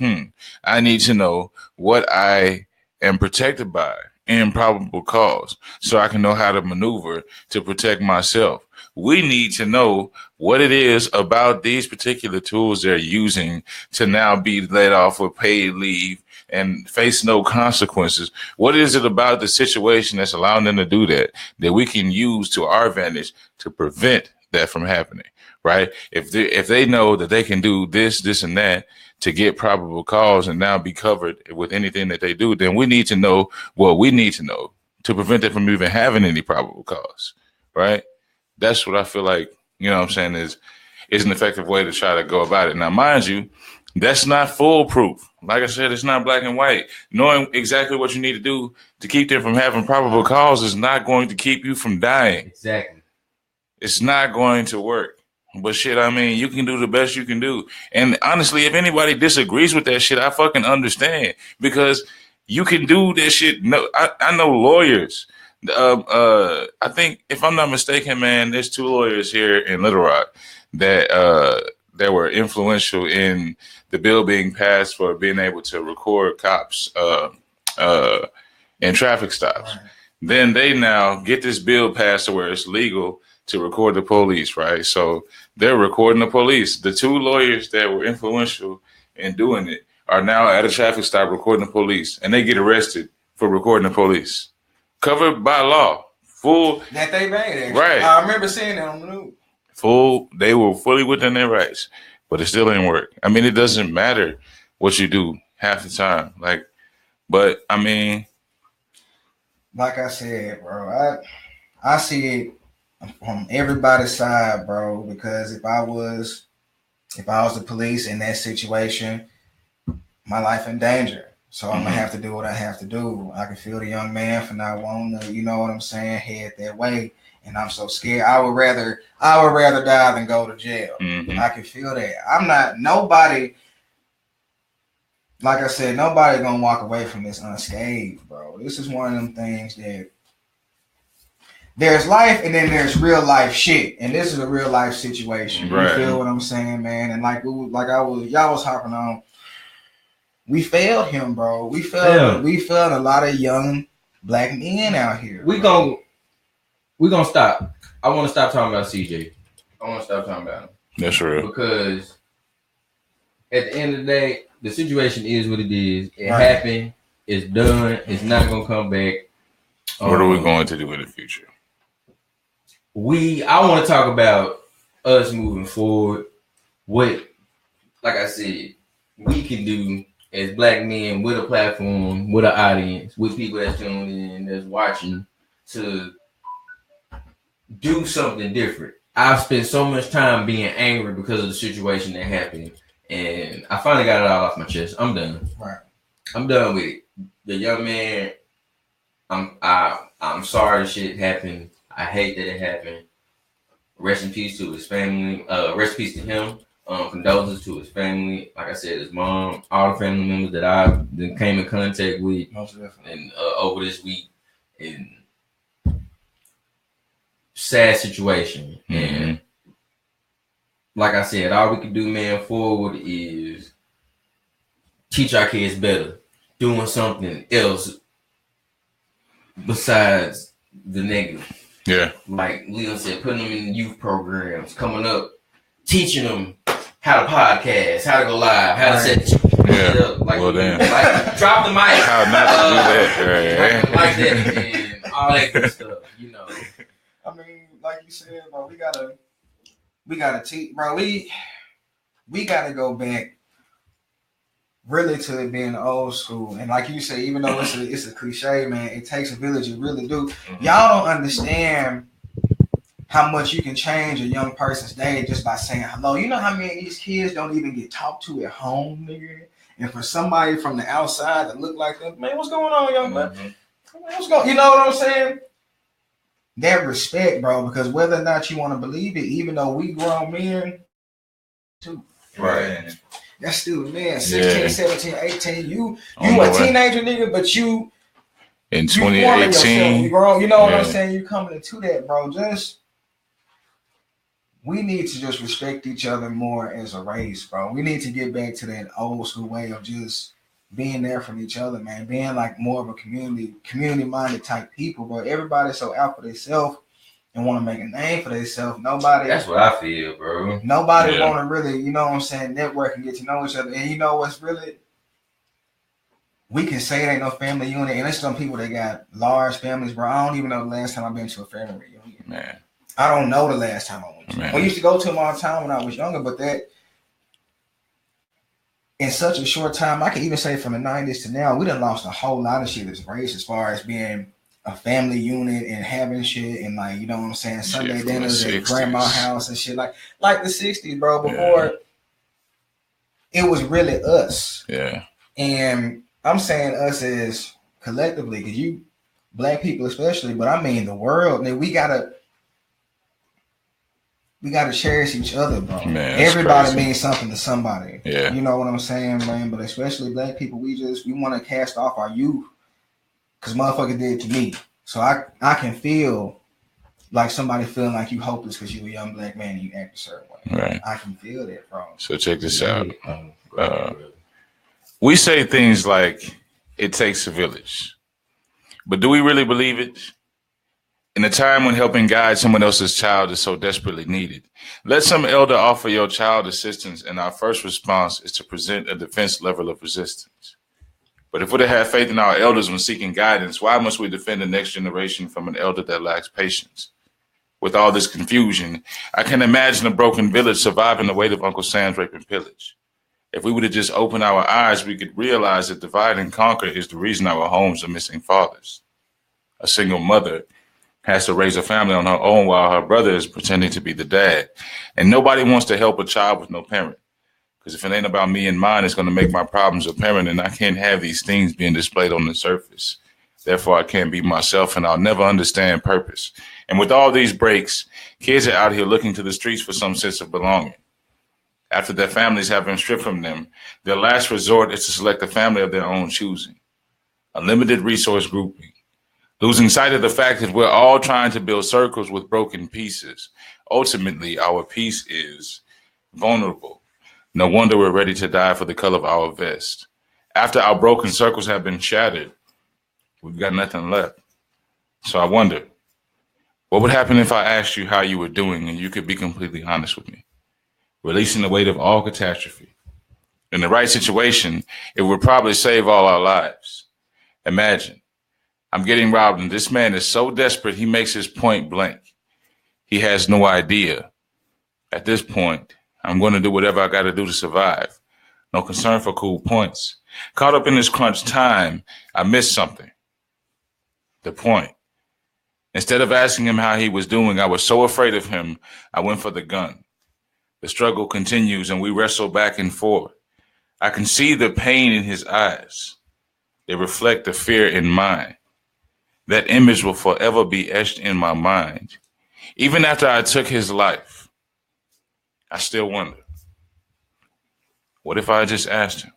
I need to know what I am protected by in probable cause so I can know how to maneuver to protect myself. We need to know what it is about these particular tools they're using to now be let off with paid leave and face no consequences. What is it about the situation that's allowing them to do that we can use to our advantage to prevent that from happening, right? If they know that they can do this, and that to get probable cause and now be covered with anything that they do, then we need to know what we need to know to prevent it from even having any probable cause, right? That's what I feel like, you know what I'm saying, is an effective way to try to go about it. Now, mind you, that's not foolproof. Like I said, it's not black and white. Knowing exactly what you need to do to keep them from having probable cause is not going to keep you from dying. Exactly. It's not going to work. But shit, I mean, you can do the best you can do. And honestly, if anybody disagrees with that shit, I fucking understand. Because you can do that shit. No, I know lawyers. I think, if I'm not mistaken, man, there's 2 lawyers here in Little Rock that were influential in the bill being passed for being able to record cops in traffic stops. Right. Then they now get this bill passed to where it's legal to record the police, right? So they're recording the police. The 2 lawyers that were influential in doing it are now at a traffic stop recording the police, and they get arrested for recording the police. Covered by law. Full. That they made, actually. Right. I remember seeing that on the news. They were fully within their rights, but it still didn't work. I mean, it doesn't matter what you do half the time. But I mean, like I said, bro, I see it from everybody's side, bro, because if I was the police in that situation, my life in danger. So I'm gonna have to do what I have to do. I can feel the young man for not wanting to, you know what I'm saying, head that way. And I'm so scared. I would rather die than go to jail. Mm-hmm. I can feel that. I'm not nobody. Like I said, nobody gonna walk away from this unscathed, bro. This is one of them things that there's life and then there's real life shit, and this is a real life situation. Right. You feel what I'm saying, man? And y'all was harping on. We failed him, bro. We failed a lot of young black men out here. We're gonna stop. I want to stop talking about CJ. I want to stop talking about him. That's real. Because at the end of the day, the situation is what it is. It happened. It's done. It's not gonna come back. What are we going to do in the future? I want to talk about us moving forward. What, like I said, we can do as black men with a platform, with an audience, with people that's tuned in, that's watching, to do something different. I've spent so much time being angry because of the situation that happened, and I finally got it all off my chest. I'm done. Right. I'm done with it. The young man, I'm sorry shit happened. I hate that it happened. Rest in peace to his family. Rest in peace to him. Condolences to his family. Like I said, his mom, all the family members that I came in contact with, and over this week, and sad situation. Mm-hmm. And like I said, all we can do, man, forward is teach our kids better, doing something else besides the negative. Yeah. Like Leon said, putting them in youth programs, coming up, teaching them how to podcast, how to go live, how to set shit up. Like, well, damn. Like, drop the mic. How not to do that. Right. Like that, and all that good stuff, you know. I mean, like you said, bro, we gotta teach, bro. We gotta go back really to it being old school. And like you say, even though it's a cliche, man, it takes a village. It really do. Mm-hmm. Y'all don't understand how much you can change a young person's day just by saying hello. You know how many of these kids don't even get talked to at home, nigga? And for somebody from the outside that look like them, man, what's going on, young man? Mm-hmm. What's going? You know what I'm saying? That respect, bro, because whether or not you want to believe it, even though we grown men, too. Right. That's still a man. 16, 17, 18. You a teenager, nigga, but you in You forming yourself, 2018. bro. You know what I'm saying? You coming into that, bro. We need to just respect each other more as a race, bro. We need to get back to that old school way of just being there for each other, man. Being like more of a community-minded type people, bro. Everybody's so out for themselves and want to make a name for themselves. Nobody. That's what I feel, bro. Nobody want to really, you know what I'm saying, network and get to know each other. And you know what's really, we can say it ain't no family unit, and there's some people that got large families, bro. I don't even know the last time I've been to a family reunion. Man. I don't know the last time I went to them. We used to go to them all the time when I was younger, but that in such a short time, I can even say from the 90s to now, we done lost a whole lot of shit as race as far as being a family unit and having shit and like, you know what I'm saying, Sunday dinners at grandma's house and shit like the 60s, bro, before it was really us. Yeah. And I'm saying us as collectively, because you black people especially, but I mean the world, man, we gotta cherish each other, bro. Man, everybody means something to somebody. Yeah. You know what I'm saying, man? But especially black people, we want to cast off our youth because motherfucker did to me. So I can feel like somebody feeling like you hopeless because you a young black man and you act a certain way. Right. I can feel that, bro. So check this out. We say things like it takes a village, but do we really believe it? In a time when helping guide someone else's child is so desperately needed, let some elder offer your child assistance, and our first response is to present a defense level of resistance. But if we're to have faith in our elders when seeking guidance, why must we defend the next generation from an elder that lacks patience? With all this confusion, I can imagine a broken village surviving the weight of Uncle Sam's rape and pillage. If we were to just open our eyes, we could realize that divide and conquer is the reason our homes are missing fathers. A single mother has to raise a family on her own while her brother is pretending to be the dad. And nobody wants to help a child with no parent. Because if it ain't about me and mine, it's going to make my problems apparent, and I can't have these things being displayed on the surface. Therefore, I can't be myself, and I'll never understand purpose. And with all these breaks, kids are out here looking to the streets for some sense of belonging. After their families have been stripped from them, their last resort is to select a family of their own choosing. A limited resource grouping. Losing sight of the fact that we're all trying to build circles with broken pieces. Ultimately, our piece is vulnerable. No wonder we're ready to die for the color of our vest. After our broken circles have been shattered, we've got nothing left. So I wonder, what would happen if I asked you how you were doing and you could be completely honest with me? Releasing the weight of all catastrophe. In the right situation, it would probably save all our lives. Imagine. I'm getting robbed, and this man is so desperate, he makes his point blank. He has no idea. At this point, I'm going to do whatever I got to do to survive. No concern for cool points. Caught up in this crunch time, I missed something. The point. Instead of asking him how he was doing, I was so afraid of him, I went for the gun. The struggle continues, and we wrestle back and forth. I can see the pain in his eyes. They reflect the fear in mine. That image will forever be etched in my mind. Even after I took his life, I still wonder, what if I just asked him?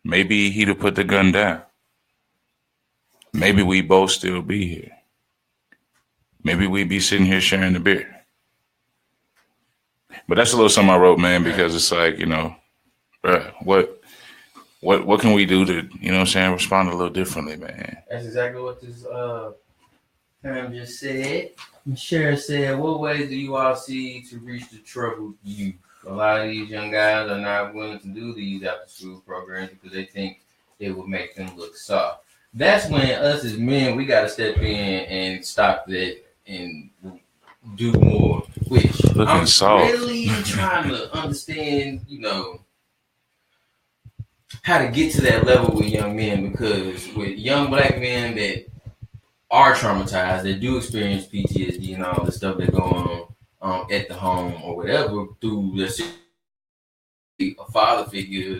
Maybe he'd have put the gun down. Maybe we both still be here. Maybe we'd be sitting here sharing the beer. But that's a little something I wrote, man, because it's like, you know, bruh, what can we do to, you know what I'm saying, respond a little differently, man? That's exactly what this term just said. Sharon said, what ways do you all see to reach the troubled youth? A lot of these young guys are not willing to do these after school programs because they think it will make them look soft. That's when us as men, we got to step in and stop that and do more, which I'm really trying to understand, you know, how to get to that level with young men, because with young black men that are traumatized, that do experience PTSD and all the stuff that go on at the home or whatever through a father figure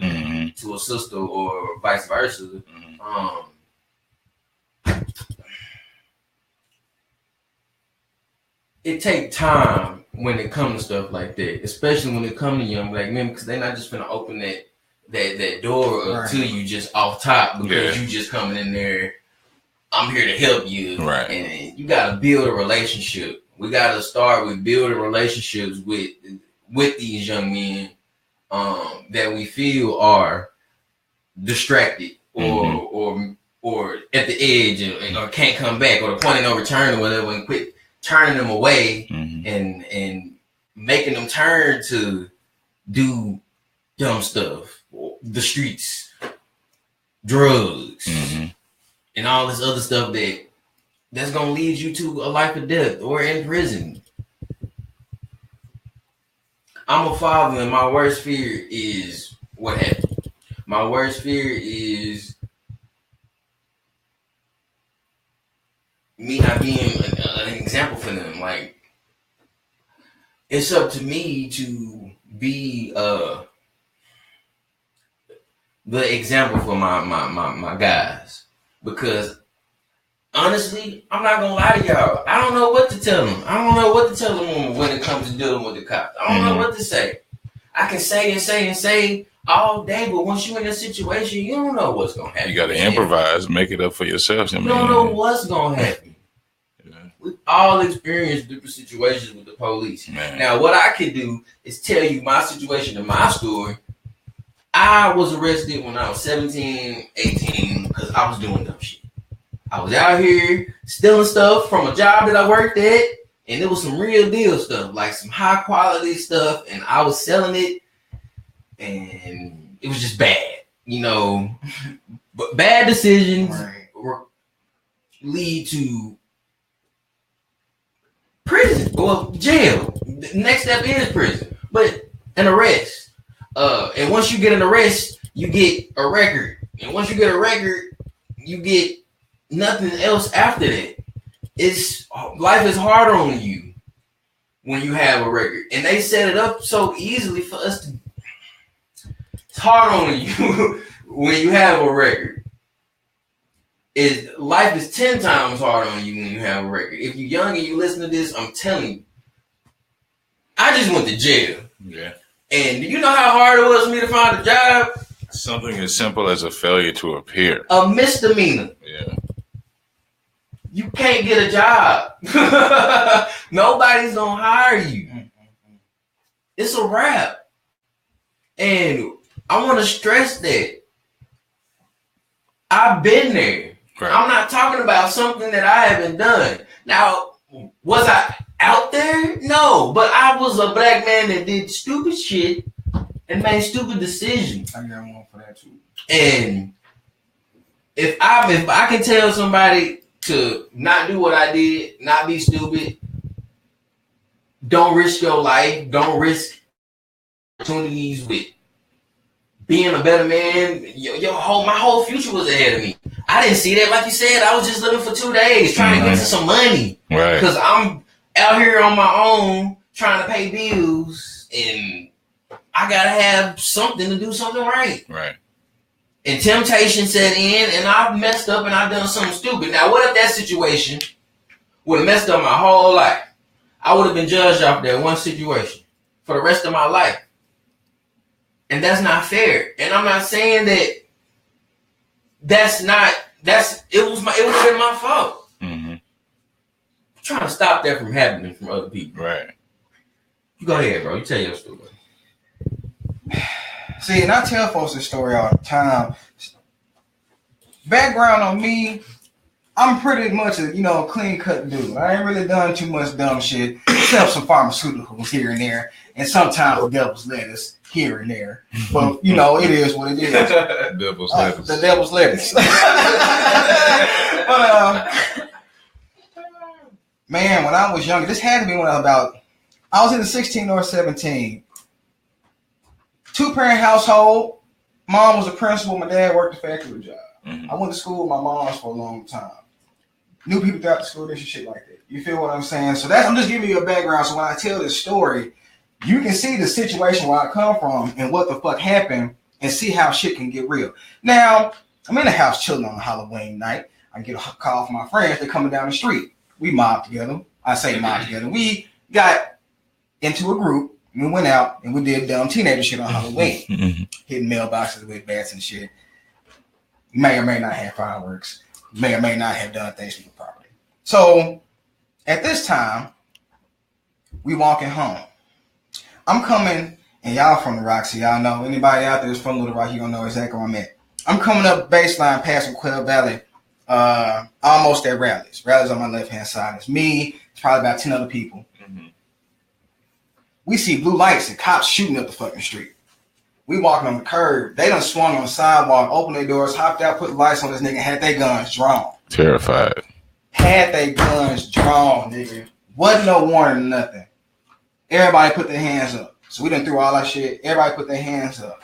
to a sister or vice versa. It takes time when it comes to stuff like that, especially when it comes to young black men, because they're not just going to open that door up to you just off top because you just coming in there I'm here to help you. Right. And you got to build a relationship. We got to start with building relationships with these young men that we feel are distracted or at the edge or can't come back, or the point of no return or whatever, and quit turning them away and making them turn to do dumb stuff, the streets, drugs, and all this other stuff that's gonna lead you to a life of death or in prison. I'm a father, and my worst fear is what happened. My worst fear is me not being an example for them. Like, it's up to me to be the example for my guys, because honestly, I'm not gonna lie to y'all. I don't know what to tell them. I don't know what to tell them when it comes to dealing with the cops. I don't know what to say. I can say and say all day, but once you're in a situation, you don't know what's gonna happen. You got to improvise, make it up for yourself. You don't know what's gonna happen. We all experience different situations with the police. Man. Now, what I could do is tell you my situation and my story. I was arrested when I was 17, 18, because I was doing dumb shit. I was out here stealing stuff from a job that I worked at, and it was some real deal stuff, like some high quality stuff, and I was selling it, and it was just bad, you know. But bad decisions lead to prison or jail. The next step is prison, but an arrest. And once you get an arrest, you get a record. And once you get a record, you get nothing else after that. Life is harder on you when you have a record. And they set it up so easily for us to. It's hard on you when you have a record. Life is 10 times harder on you when you have a record. If you're young and you listen to this, I'm telling you, I just went to jail. Yeah. And do you know how hard it was for me to find a job? Something as simple as a failure to appear. A misdemeanor. Yeah. You can't get a job. Nobody's gonna hire you. It's a wrap. And I want to stress that I've been there. Right. I'm not talking about something that I haven't done. Now, was I out there? No, but I was a black man that did stupid shit and made stupid decisions. I got one for that too. And if I can tell somebody to not do what I did, not be stupid, don't risk your life, don't risk opportunities with being a better man. My whole future was ahead of me. I didn't see that. Like you said, I was just living for 2 days trying to get to some money. Right. Because I'm out here on my own trying to pay bills, and I gotta have something to do something right. Right. And temptation set in, and I messed up, and I done something stupid. Now, what if that situation would have messed up my whole life? I would have been judged off that one situation for the rest of my life. And that's not fair. And I'm not saying that it would have been my fault. Mm-hmm. I'm trying to stop that from happening from other people. Right. You go ahead, bro. You tell your story. See, and I tell folks this story all the time. Background on me, I'm pretty much a clean cut dude. I ain't really done too much dumb shit, except some pharmaceuticals here and there, and sometimes the devil's lettuce here and there. But it is what it is. Devil's lettuce. The devil's lettuce. But man, when I was younger, this had to be when I was either 16 or 17. 2-parent household. Mom was a principal. My dad worked a factory job. Mm-hmm. I went to school with my moms for a long time. Knew people throughout the school district, shit like that. You feel what I'm saying? So I'm just giving you a background. So when I tell this story, you can see the situation where I come from and what the fuck happened, and see how shit can get real. Now, I'm in the house chilling on a Halloween night. I get a call from my friends. They're coming down the street. We mobbed together. I say mobbed together. We got into a group. We went out and we did dumb teenager shit on Halloween. Hitting mailboxes with bats and shit. May or may not have fireworks. may or may not have done things to the property. So at this time, we walking home. I'm coming, and y'all from the Rock, so y'all know. Anybody out there is from Little Rock, you gonna know exactly where I'm at. I'm coming up baseline past Quail Valley, almost at Rallies. Rallies on my left-hand side. It's me, it's probably about 10 other people. Mm-hmm. We see blue lights and cops shooting up the fucking street. We walking on the curb. They done swung on the sidewalk, opened their doors, hopped out, put the lights on this nigga, had their guns drawn. Terrified. Had their guns drawn, nigga. Wasn't no warning, nothing. Everybody put their hands up. So we done threw all that shit. Everybody put their hands up.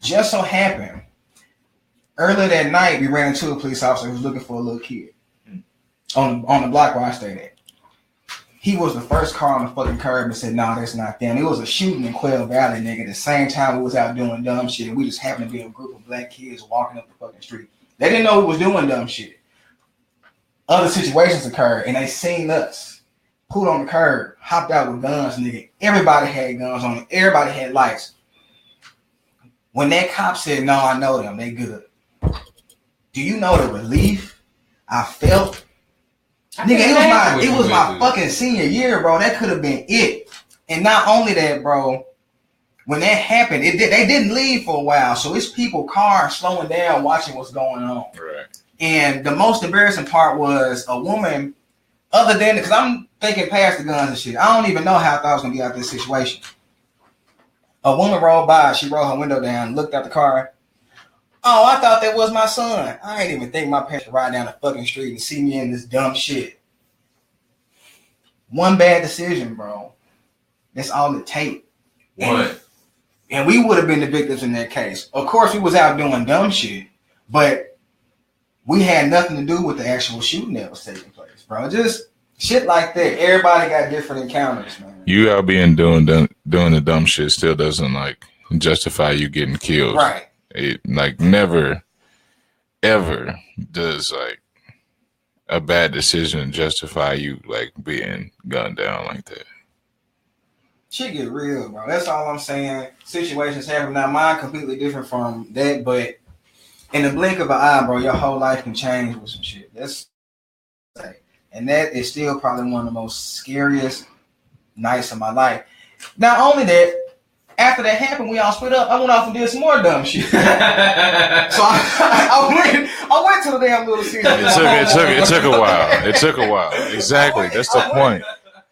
Just so happened, earlier that night, we ran into a police officer who was looking for a little kid on the block where I stayed at. He was the first car on the fucking curb and said, "No, that's not them." It was a shooting in Quail Valley, nigga. At the same time, we was out doing dumb shit. And we just happened to be a group of black kids walking up the fucking street. They didn't know we was doing dumb shit. Other situations occurred, and they seen us. Pulled on the curb, hopped out with guns, nigga. Everybody had guns on them. Everybody had lights. When that cop said, "No, I know them, they good." Do you know the relief I felt? Nigga, it was my fucking senior year, bro. That could have been it. And not only that, bro, when that happened, they didn't leave for a while. So it's people, cars slowing down, watching what's going on. Right. And the most embarrassing part was a woman, other than, because I'm thinking past the guns and shit. I don't even know how I thought I was going to be out of this situation. A woman rolled by. She rolled her window down, looked out the car. "Oh, I thought that was my son. I ain't even think my parents would ride down the fucking street and see me in this dumb shit." One bad decision, bro. That's all it takes. And we would have been the victims in that case. Of course, we was out doing dumb shit, but we had nothing to do with the actual shooting that was taking place, bro. Just shit like that. Everybody got different encounters, man. You out being doing the dumb shit still doesn't like justify you getting killed. Right. It like never, ever does like a bad decision justify you like being gunned down like that. Shit get real, bro. That's all I'm saying. Situations happen. Now, mine completely different from that, but in the blink of an eye, bro, your whole life can change with some shit. And that is still probably one of the most scariest nights of my life. Not only that, after that happened, we all split up. I went off and did some more dumb shit. So I went to the damn Little Caesars. It took a while. It took a while. Exactly. That's the point.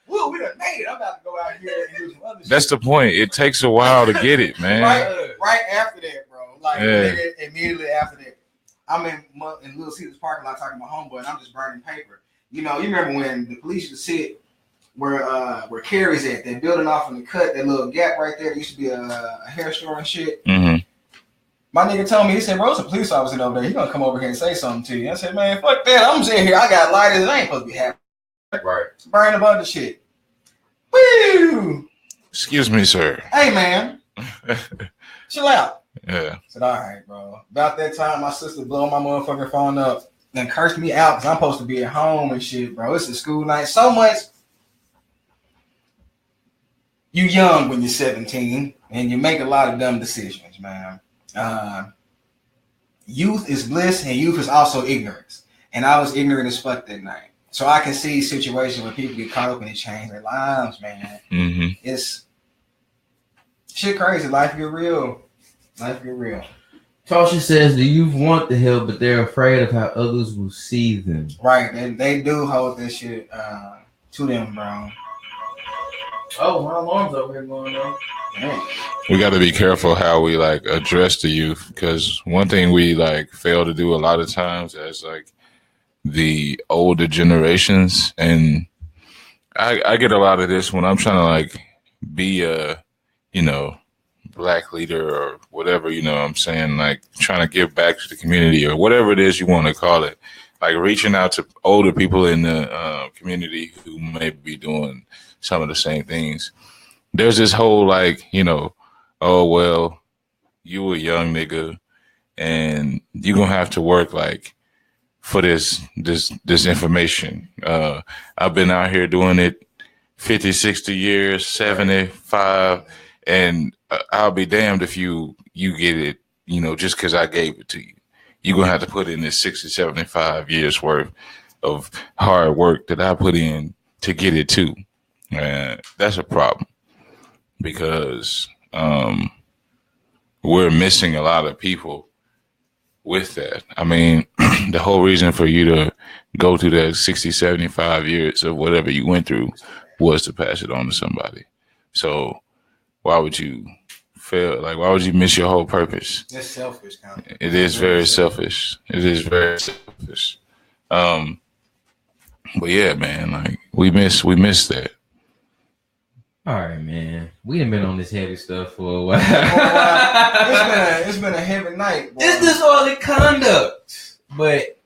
Well, we done made it. I'm about to go out here and do some other shit. That's the point. It takes a while to get it, man. Right after that, bro. Like, nigga, immediately after that. I'm in Little Caesars parking lot talking to my homeboy, and I'm just burning paper. You know, you remember when the police used to sit where Carrie's at, that building off in the cut, that little gap right there, used to be a hair store and shit. Mm-hmm. My nigga told me, he said, "Bro, there's a police officer over there. He gonna come over here and say something to you." I said, "Man, fuck that. I'm sitting here. I got lighters. It ain't supposed to be happening." Right. Burn a bunch of shit. Woo! Excuse me, sir. Hey, man. Chill out. Yeah. I said, "All right, bro." About that time, my sister blew my motherfucking phone up and cursed me out because I'm supposed to be at home and shit, bro. It's a school night. So much. You young when you're 17, and you make a lot of dumb decisions, man. Youth is bliss, and youth is also ignorance. And I was ignorant as fuck that night. So I can see situations where people get caught up and they change their lives, man. Mm-hmm. It's shit crazy. Life get real. Life get real. Tasha says the youth want the help, but they're afraid of how others will see them. Right. They do hold this shit to them, bro. Oh, my alarm's over here going on. Damn. We got to be careful how we like address the youth, because one thing we like fail to do a lot of times as like the older generations, and I get a lot of this when I'm trying to like be a, black leader or whatever, I'm saying, like trying to give back to the community or whatever it is you want to call it, like reaching out to older people in the community who may be doing some of the same things. There's this whole like, oh, well, you a young nigga and you're going to have to work like for this information. I've been out here doing it 50, 60 years, 75, and I'll be damned if you get it, just because I gave it to you. you're going to have to put in this 60, 75 years worth of hard work that I put in to get it too. And that's a problem because we're missing a lot of people with that. I mean, the whole reason for you to go through that 60, 75 years of whatever you went through was to pass it on to somebody. So why would you fail? Like, why would you miss your whole purpose? It's selfish, kind of. It is very selfish. It is very selfish. But yeah, man, like we miss that. All right, man. We done been on this heavy stuff for a while. It's been a heavy night. Boy. It's disorderly conduct, but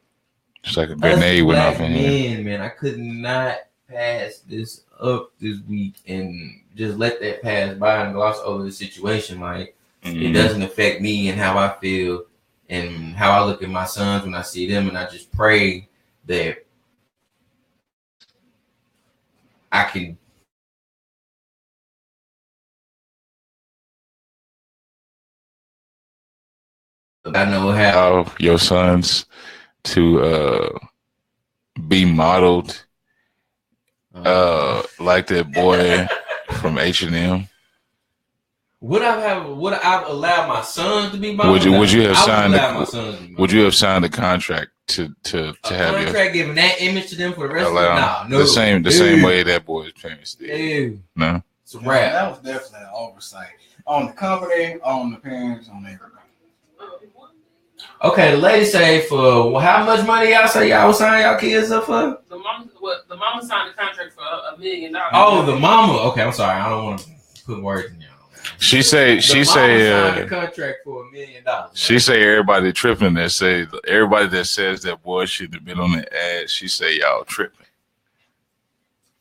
it's like a grenade went off in here. Man, I could not pass this up this week and just let that pass by and gloss over the situation. Like it doesn't affect me and how I feel and how I look at my sons when I see them, and I just pray that I can. I know how your sons to be modeled like that boy from H&M. Would I allow my sons to be modeled? Would you have signed the contract to have contract giving that image to them for the rest of the no, the same way that boy's parents did. No, it's a wrap. That was definitely an oversight on the company, on the parents, on everybody. Okay, the lady say for how much money y'all say y'all was signing y'all kids up for? The mama signed the contract for $1 million. Oh, the mama. Okay, I'm sorry. I don't want to put words in there. She say signed the contract for $1 million. She say everybody tripping that says that boy should have been on the ad. She say y'all tripping.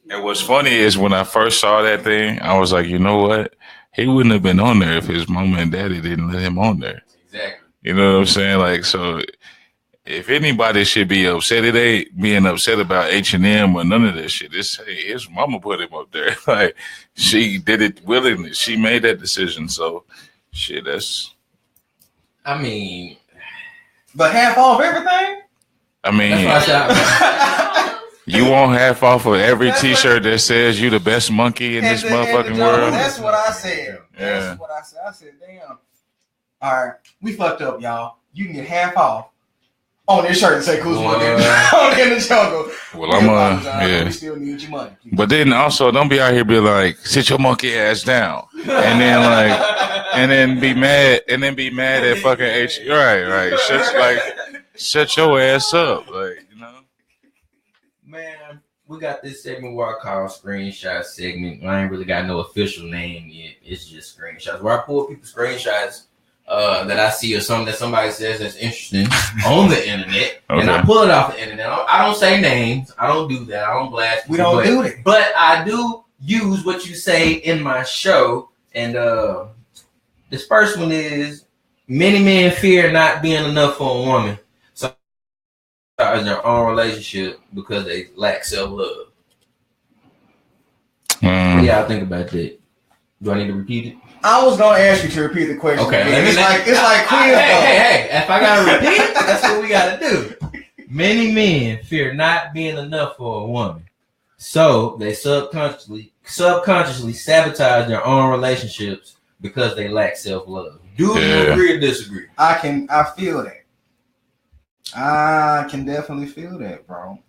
And what's funny is when I first saw that thing, I was like, you know what? He wouldn't have been on there if his mama and daddy didn't let him on there. Exactly. You know what I'm saying? Like, so if anybody should be upset, it ain't being upset about H&M or none of that shit. It's, hey, his mama put him up there. Like, she did it willingly. She made that decision. So, shit, that's... I mean... But half off everything? I mean... You want half off of every T-shirt that says you the best monkey in this motherfucking world? That's what I said. Yeah. That's what I said. I said, damn. All right, we fucked up, y'all. You can get half off on this shirt and say Kuzma in the jungle. Well, we still need your money. But then also, don't be out here be like, sit your monkey ass down, and then be mad at fucking H. Right. Shut your ass up, like, you know. Man, we got this segment where I call screenshot segment. I ain't really got no official name yet. It's just screenshots where I pull people's screenshots. That I see or something that somebody says that's interesting on the internet, and I pull it off the internet. I don't say names. I don't do that. I don't blast. We don't do it. But I do use what you say in my show. And this first one is: many men fear not being enough for a woman, so in their own relationship because they lack self-love. What do y'all think about that? Do I need to repeat it? I was gonna ask you to repeat the question. Okay, it's like quiz. Hey! If I gotta repeat it, that's what we gotta do. Many men fear not being enough for a woman, so they subconsciously sabotage their own relationships because they lack self-love. Do you agree or disagree? I feel that. I can definitely feel that, bro.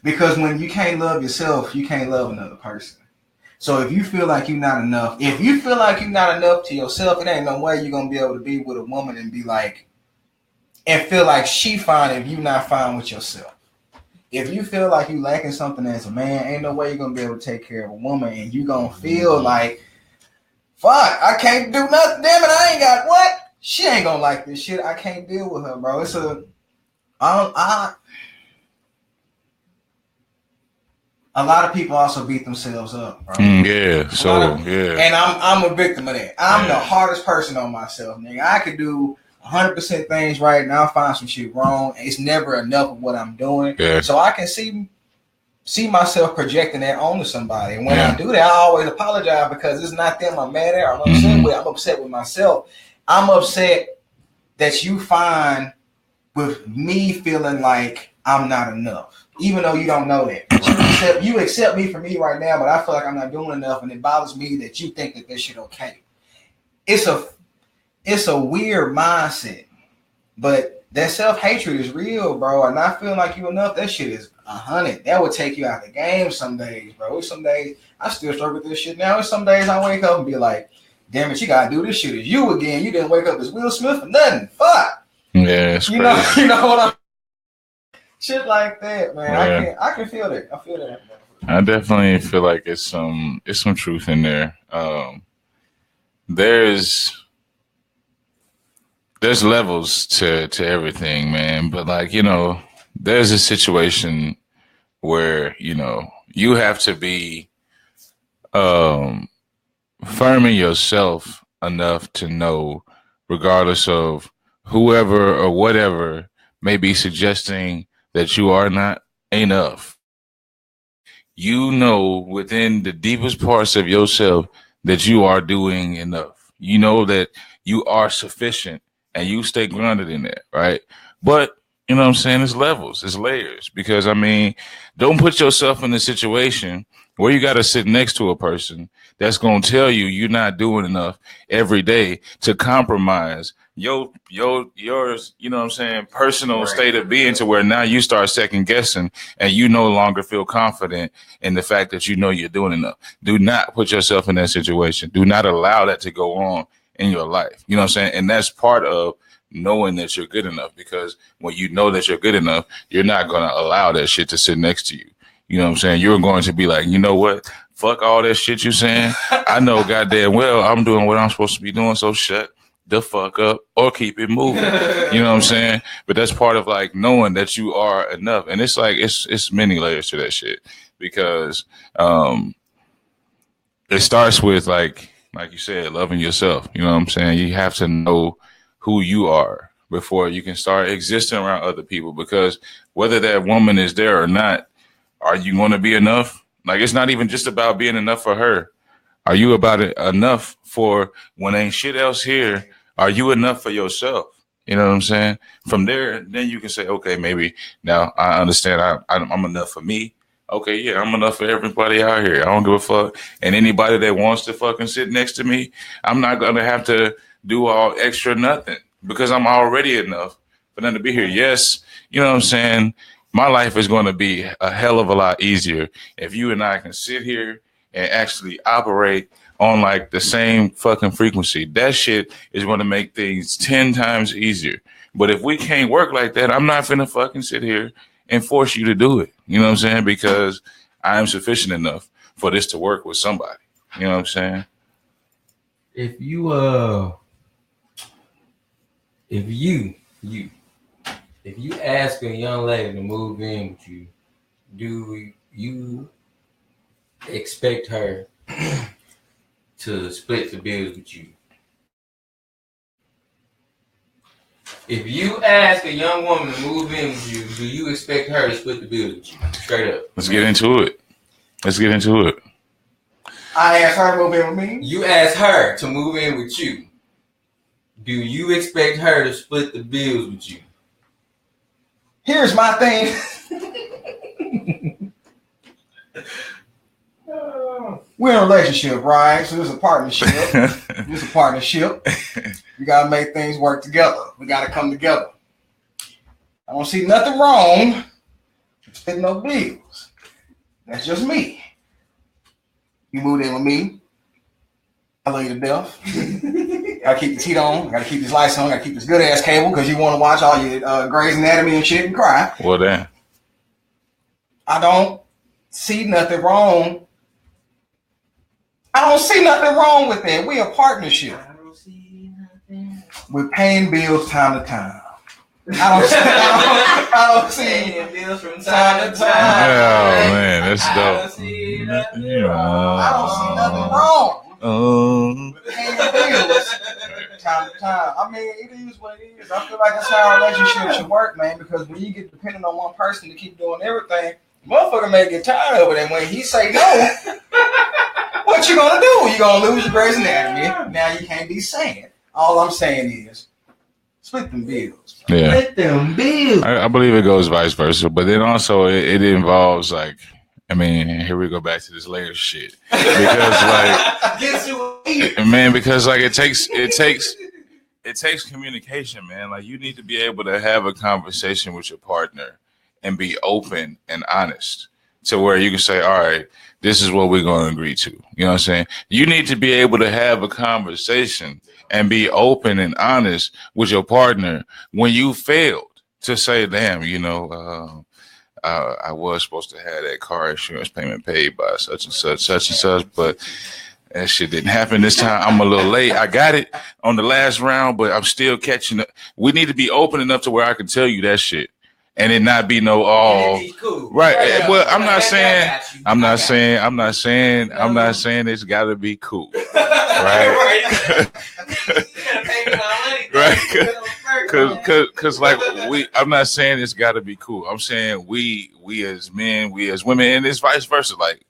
Because when you can't love yourself, you can't love another person. So if you feel like you're not enough, to yourself, it ain't no way you're gonna be able to be with a woman and be like, and feel like she fine if you not fine with yourself. If you feel like you lacking something as a man, ain't no way you're gonna be able to take care of a woman, and you gonna feel like, fuck, I can't do nothing. Damn it, I ain't got what? She ain't gonna like this shit. I can't deal with her, bro. A lot of people also beat themselves up, bro. And I'm a victim of that. I'm the hardest person on myself, nigga. I could do 100% things right, and I'll find some shit wrong. It's never enough of what I'm doing. Yeah. So I can see myself projecting that onto somebody. And when I do that, I always apologize because it's not them I'm mad at or I'm upset with. I'm upset with myself. I'm upset that you fine with me feeling like I'm not enough, even though you don't know that. You accept me for me right now, but I feel like I'm not doing enough, and it bothers me that you think that this shit okay. It's a weird mindset, but that self-hatred is real, bro. And not feeling like you enough, that shit is 100. That would take you out of the game some days, bro. Some days I still struggle with this shit now. There's some days I wake up and be like, damn it, you gotta do this shit as you again. You didn't wake up as Will Smith for nothing. Fuck. Yeah, it's crazy. You know what I'm shit like that, man. Yeah. I can feel that. I feel that. I definitely feel like it's some truth in there. There's levels to everything, man. But like, you know, there's a situation where, you know, you have to be firm in yourself enough to know, regardless of whoever or whatever may be suggesting that you are not enough. You know within the deepest parts of yourself that you are doing enough. You know that you are sufficient, and you stay grounded in that, right? But, you know what I'm saying, it's levels, it's layers. Because, I mean, don't put yourself in a situation where you got to sit next to a person that's going to tell you you're not doing enough every day to compromise yours, you know what I'm saying, personal state of being, to where now you start second guessing and you no longer feel confident in the fact that you know you're doing enough. Do not put yourself in that situation. Do not allow that to go on in your life. You know what I'm saying? And that's part of knowing that you're good enough, because when you know that you're good enough, you're not going to allow that shit to sit next to you. You know what I'm saying? You're going to be like, you know what? Fuck all that shit you saying. I know goddamn well I'm doing what I'm supposed to be doing, so shut the fuck up or keep it moving. You know what I'm saying? But that's part of like knowing that you are enough. And it's like, it's many layers to that shit, because it starts with like you said, loving yourself. You know what I'm saying? You have to know who you are before you can start existing around other people, because whether that woman is there or not, are you going to be enough? Like, it's not even just about being enough for her. Are you about it enough for when ain't shit else here? Are you enough for yourself? You know what I'm saying? From there, then you can say, okay, maybe now I understand I'm enough for me. Okay, yeah, I'm enough for everybody out here. I don't give a fuck. And anybody that wants to fucking sit next to me, I'm not going to have to do all extra nothing, because I'm already enough for them to be here. Yes, you know what I'm saying? My life is going to be a hell of a lot easier if you and I can sit here and actually operate on like the same fucking frequency. That shit is going to make things 10 times easier. But if we can't work like that, I'm not finna fucking sit here and force you to do it. You know what I'm saying? Because I am sufficient enough for this to work with somebody. You know what I'm saying? If you ask a young lady to move in with you, do you expect her to split the bills with you? If you ask a young woman to move in with you, do you expect her to split the bills with you? Straight up. Let's get into it. I asked her to move in with me. You ask her to move in with you. Do you expect her to split the bills with you? Here's my thing. We're in a relationship, right? So it's a partnership. We gotta make things work together. We gotta come together. I don't see nothing wrong with splitting no bills. That's just me. You moved in with me. I love you to death. Gotta keep the heat on. Gotta keep these lights on. Gotta keep this good ass cable because you want to watch all your Grey's Anatomy and shit and cry. Well, then. I don't see nothing wrong. I don't see nothing wrong with that. We a partnership. I don't see nothing. We're paying bills time to time. I don't see paying bills from time to time. Oh man, that's dope. I don't see nothing wrong. I don't see nothing wrong. Paying bills time to time. I mean, it is what it is. I feel like that's how a relationship should work, man. Because when you get dependent on one person to keep doing everything, motherfucker may get tired of it. And when he say no, what you gonna do? You gonna lose your Grey's Anatomy. Now you can't be sad. All I'm saying is split them bills. Yeah. Split them bills. I believe it goes vice versa, but then also it involves like, I mean, here we go back to this layer shit because like, it takes communication, man. Like you need to be able to have a conversation with your partner and be open and honest to where you can say, all right, this is what we're going to agree to. You know what I'm saying? You need to be able to have a conversation and be open and honest with your partner when you failed to say, damn, you know, I was supposed to have that car insurance payment paid by such and such, but that shit didn't happen this time. I'm a little late. I got it on the last round, but I'm still catching up. We need to be open enough to where I can tell you that shit. And it not be no cool. Right. Well, I'm not saying it's gotta be cool. Right. Right. Cause like I'm not saying it's gotta be cool. I'm saying we as men, we as women, and it's vice versa. Like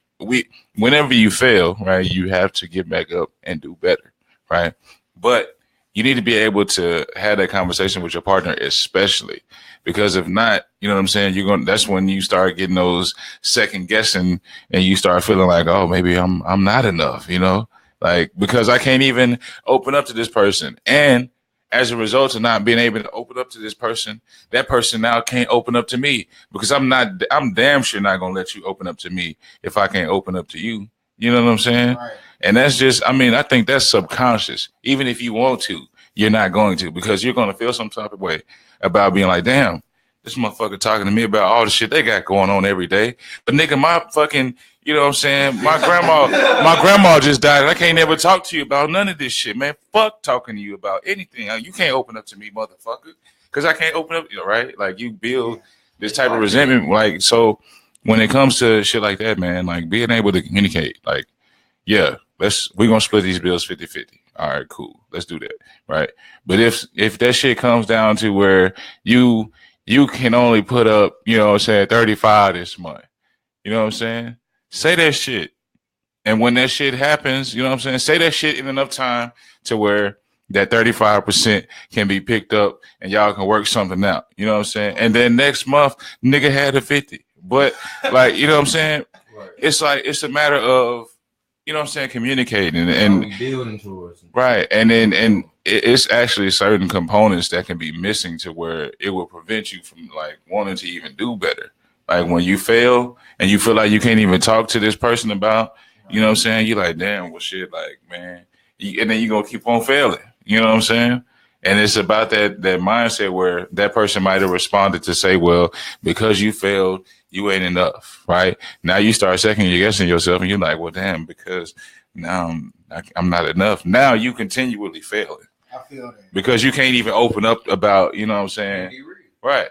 whenever you fail, right, you have to get back up and do better. Right. But you need to be able to have that conversation with your partner, especially because if not, you know what I'm saying, that's when you start getting those second guessing and you start feeling like, oh, maybe I'm not enough, you know, like because I can't even open up to this person. And as a result of not being able to open up to this person, that person now can't open up to me because I'm damn sure not going to let you open up to me if I can't open up to you. You know what I'm saying? Right. And that's just, I mean, I think that's subconscious. Even if you want to, you're not going to because you're going to feel some type of way about being like, damn, this motherfucker talking to me about all the shit they got going on every day. But nigga, my fucking, you know what I'm saying? My grandma just died. And I can't ever talk to you about none of this shit, man. Fuck talking to you about anything. You can't open up to me, motherfucker. Because I can't open up, you know, right? Like you build this type of resentment. Like, so when it comes to shit like that, man, like being able to communicate, like, yeah, we're going to split these bills 50-50. All right, cool. Let's do that. Right. But if that shit comes down to where you can only put up, you know what I'm saying, 35 this month, you know what I'm saying? Say that shit. And when that shit happens, you know what I'm saying? Say that shit in enough time to where that 35% can be picked up and y'all can work something out. You know what I'm saying? And then next month, nigga had a 50. But like, you know what I'm saying? Right. It's like, it's a matter of, you know what I'm saying, communicating and building towards it. Right. And it's actually certain components that can be missing to where it will prevent you from like wanting to even do better. Like when you fail and you feel like you can't even talk to this person about, you know what I'm saying? You're like, damn, well shit, like, man. And then you're going to keep on failing. You know what I'm saying? And it's about that mindset where that person might have responded to say, well, because you failed, you ain't enough, right? Now you start second guessing yourself and you're like, well, damn, because now I'm not enough. Now you continually failing. I feel that. Because you can't even open up about, you know what I'm saying? Right.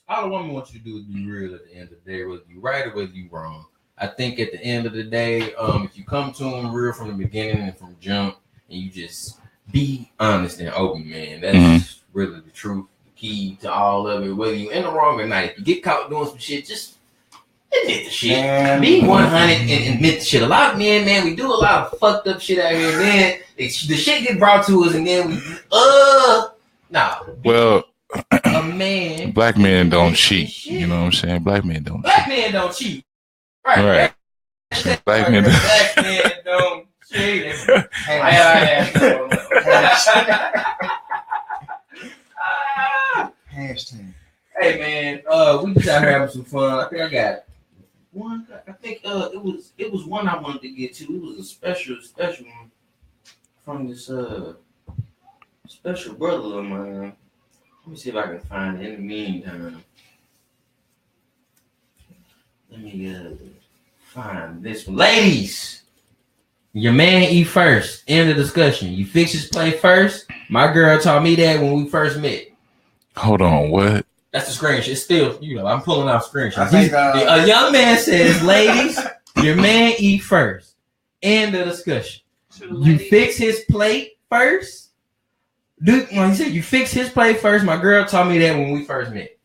All a woman wants you to do is be real at the end of the day, whether you right or whether you wrong. I think at the end of the day, if you come to them real from the beginning and from jump, and you just be honest and open, man, that's really the truth, the key to all of it. Whether you in the wrong or not, if you get caught doing some shit, just admit the shit. Man. Be 100 and admit the shit. A lot of men, man, we do a lot of fucked up shit out here, and then the shit get brought to us, and then we, well, a man. Black men don't cheat. You know what I'm saying? Black men don't. Black men don't cheat. Right. Black men don't cheat. Hashtag. Hey man, we just out here having some fun. I think I got one. I think it was one I wanted to get to. It was a special one from this special brother of mine. Let me see if I can find it in the meantime. Let me find this one. Ladies, your man eat first. End of discussion. You fix his plate first. My girl taught me that when we first met. Hold on, what? That's the screenshot. It's still, you know, I'm pulling off screenshots. A young man says, ladies, your man eat first. End of discussion. You fix his plate first. He said you fix his plate first. My girl taught me that when we first met.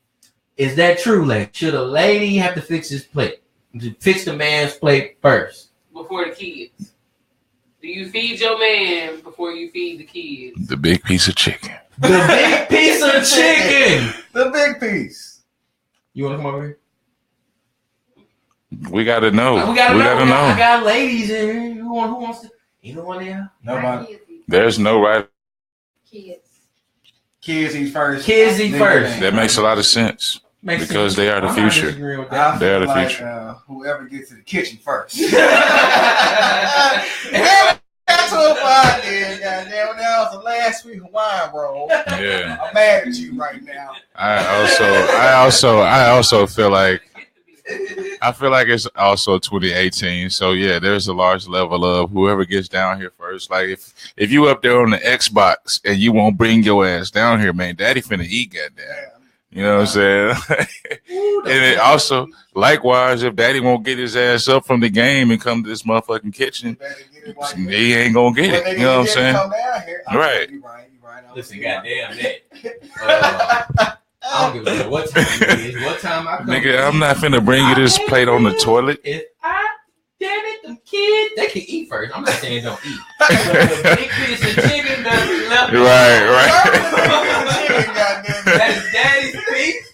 Is that true, lady? Should a lady have to fix his plate? Fix the man's plate first? Before the kids. Do you feed your man before you feed the kids? The big piece of chicken. The big piece of chicken. The big piece. You want to come over here? We gotta know. We gotta know. I know. got ladies in here. Who wants to? Either one of y'all? Nobody. There's no right. Kids eat first. Kids eat first. That makes a lot of sense. Because they are the future. They are the future. Whoever gets to the kitchen first. That's what I did. Goddamn, when that was the last week Hawaiian roll. Yeah. I'm mad at you right now. I also feel like it's also 2018. So yeah, there's a large level of whoever gets down here first. Like if you up there on the Xbox and you won't bring your ass down here, man, daddy finna eat, goddamn. You know what I'm saying? And it also, likewise, if daddy won't get his ass up from the game and come to this motherfucking kitchen, he ain't gonna get it. You know what I'm saying? Right. Listen, goddamn that. I don't give a fuck what time it is. What time I come. Nigga, I'm not finna bring you this plate on the toilet. Damn it, them kids, they can eat first. I'm not saying don't eat. The big piece of chicken that's left. Right. That is daddy's piece.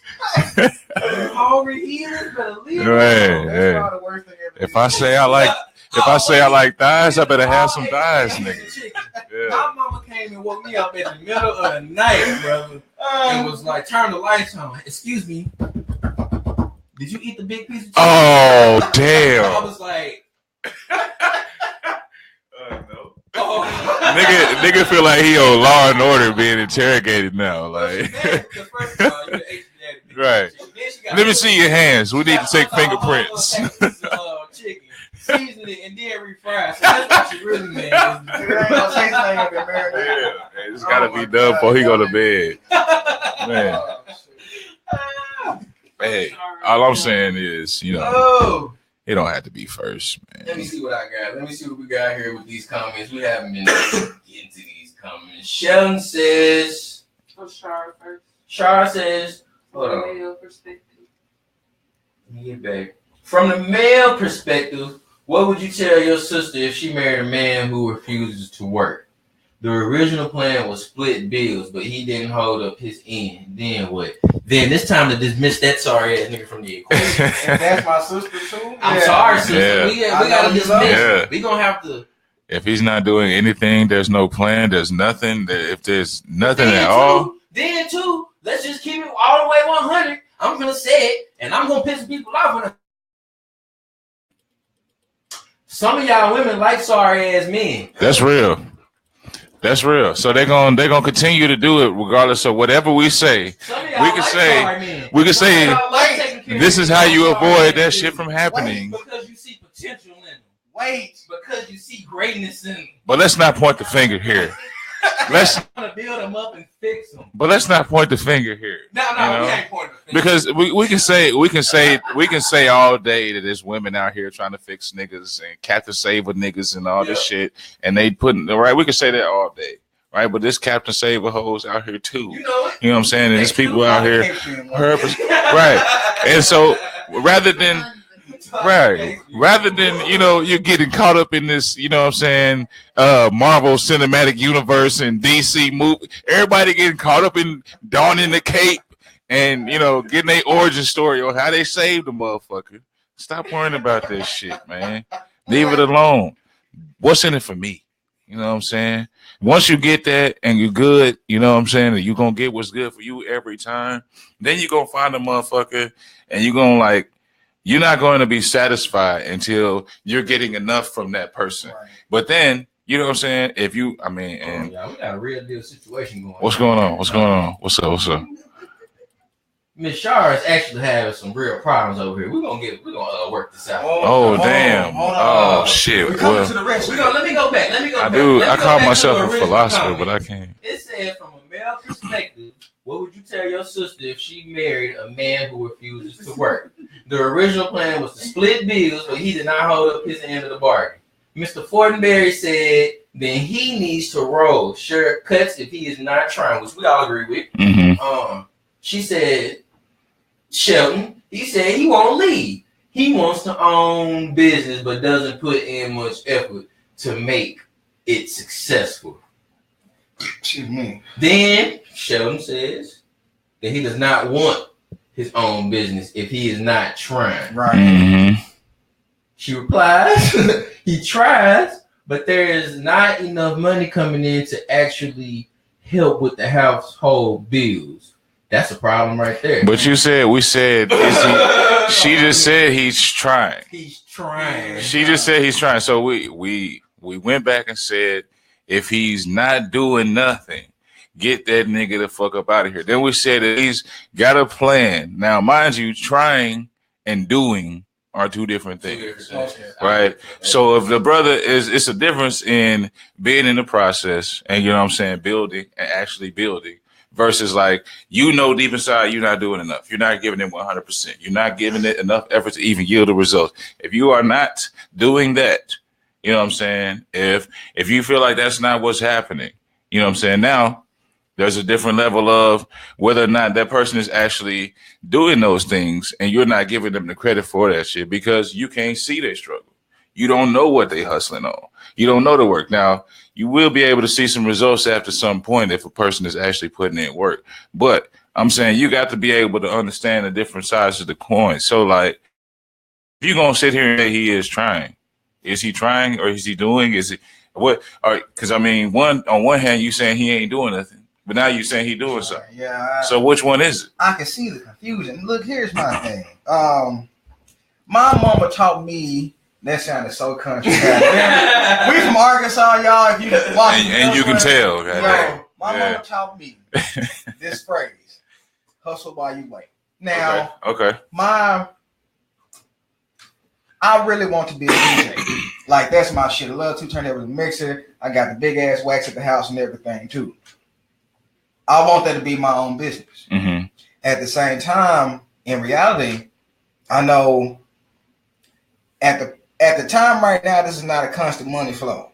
Hungry eaters better leave. Right. If I say I like thighs, I better have some thighs, nigga. Yeah. My mama came and woke me up in the middle of the night, brother, and was like, "Turn the lights on." Excuse me. Did you eat the big piece of chicken? Oh, damn. I was like, no. Nigga feel like he on Law and Order being interrogated now. Like, right. Let me see your hands. We need to take fingerprints. Chicken, season it, and then refry. So that's what you really meant. It's gotta be done before he go to bed. Man. Hey, all I'm saying is, you know, it don't have to be first, man. Let me see what I got. Let me see what we got here with these comments. We haven't been getting to these comments. Sheldon says. Shar first. Shar says. Hold on. Male perspective. Let me get back. From the male perspective, what would you tell your sister if she married a man who refuses to work? The original plan was split bills, but he didn't hold up his end. Then what? Then it's time to dismiss that sorry ass nigga from the equation. And that's my sister too. I'm sorry, sister. Yeah. We gotta dismiss. We gonna have to. If he's not doing anything, there's no plan. There's nothing. If there's nothing at all, then let's just keep it all the way 100. I'm gonna say it, and I'm gonna piss people off when some of y'all women like sorry ass men. That's real. That's real. So they're gonna continue to do it regardless of whatever we say. We can say this is how you avoid that shit from happening. Because you see potential in them. Because you see greatness in them. But let's not point the finger here. Let's build them up and fix them. But let's not point the finger here. No, we ain't pointing the finger. Because we can say all day that there's women out here trying to fix niggas and Captain Saver niggas and all this shit, and they right. We can say that all day, right? But this Captain Saver hoes out here too. You know what I'm saying? And there's people out here, right? And so rather than you're getting caught up in this, you know what I'm saying, Marvel Cinematic Universe and DC movie, everybody getting caught up in donning the cape and, you know, getting their origin story on how they saved the motherfucker. Stop worrying about this shit, man. Leave it alone. What's in it for me? You know what I'm saying? Once you get that and you're good, you know what I'm saying, and you're going to get what's good for you every time, then you're going to find a motherfucker and you're going to you're not going to be satisfied until you're getting enough from that person. Right. But then, you know what I'm saying? If you, we got a real deal situation going on. What's going on? What's up? Miss Shar is actually having some real problems over here. We're gonna work this out. Damn. Shit. We're coming to the rest. Let me go back. I call myself a philosopher, but I can't. It said from a male perspective, what would you tell your sister if she married a man who refuses to work? The original plan was to split bills, but he did not hold up his end of the bargain. Mr. Fortenberry said, then he needs to roll short cuts if he is not trying, which we all agree with. Mm-hmm. She said, Shelton, he said he won't leave. He wants to own business, but doesn't put in much effort to make it successful. Excuse me. Then Sheldon says that he does not want his own business if he is not trying. Right. Mm-hmm. She replies, he tries, but there is not enough money coming in to actually help with the household bills. That's a problem right there. But we said, she just said he's trying. He's trying. She just said he's trying. So we went back and said, if he's not doing nothing, get that nigga the fuck up out of here. Then we said that he's got a plan. Now, mind you, trying and doing are two different things, right? So if the brother it's a difference in being in the process and, you know what I'm saying, building and actually building versus like, you know, deep inside, you're not doing enough. You're not giving it 100%. You're not giving it enough effort to even yield the results. If you are not doing that, you know what I'm saying? If you feel like that's not what's happening, you know what I'm saying? Now, there's a different level of whether or not that person is actually doing those things and you're not giving them the credit for that shit because you can't see their struggle. You don't know what they hustling on. You don't know the work. Now, you will be able to see some results after some point if a person is actually putting in work. But I'm saying you got to be able to understand the different sides of the coin. So, like, if you're going to sit here and say he is trying, is he trying or is he doing? Is it what? Because, I mean, on one hand, you saying he ain't doing nothing. But now you're saying he's doing something. Yeah. So which one is it? I can see the confusion. Look, here's my thing. My mama taught me. That sounded so country. We from Arkansas, y'all. If you watch, and you can tell. Yo, my mama taught me this phrase: "Hustle while you wait." Now, okay. I really want to be a DJ. Like that's my shit. I love to turn over the mixer. I got the big ass wax at the house and everything too. I want that to be my own business. Mm-hmm. At the same time, in reality, I know at the time right now, this is not a constant money flow.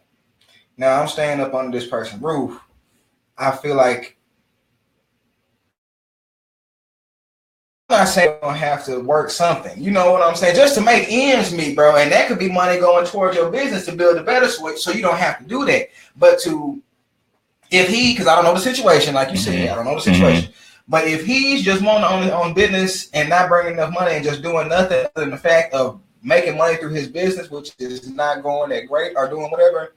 Now I'm staying up under this person's roof. I feel like I'm not saying I'm gonna have to work something. You know what I'm saying? Just to make ends meet, bro. And that could be money going towards your business to build a better switch, so you don't have to do that. But because I don't know the situation, like you said, I don't know the situation. But if he's just wanting on business and not bringing enough money and just doing nothing other than the fact of making money through his business, which is not going that great or doing whatever,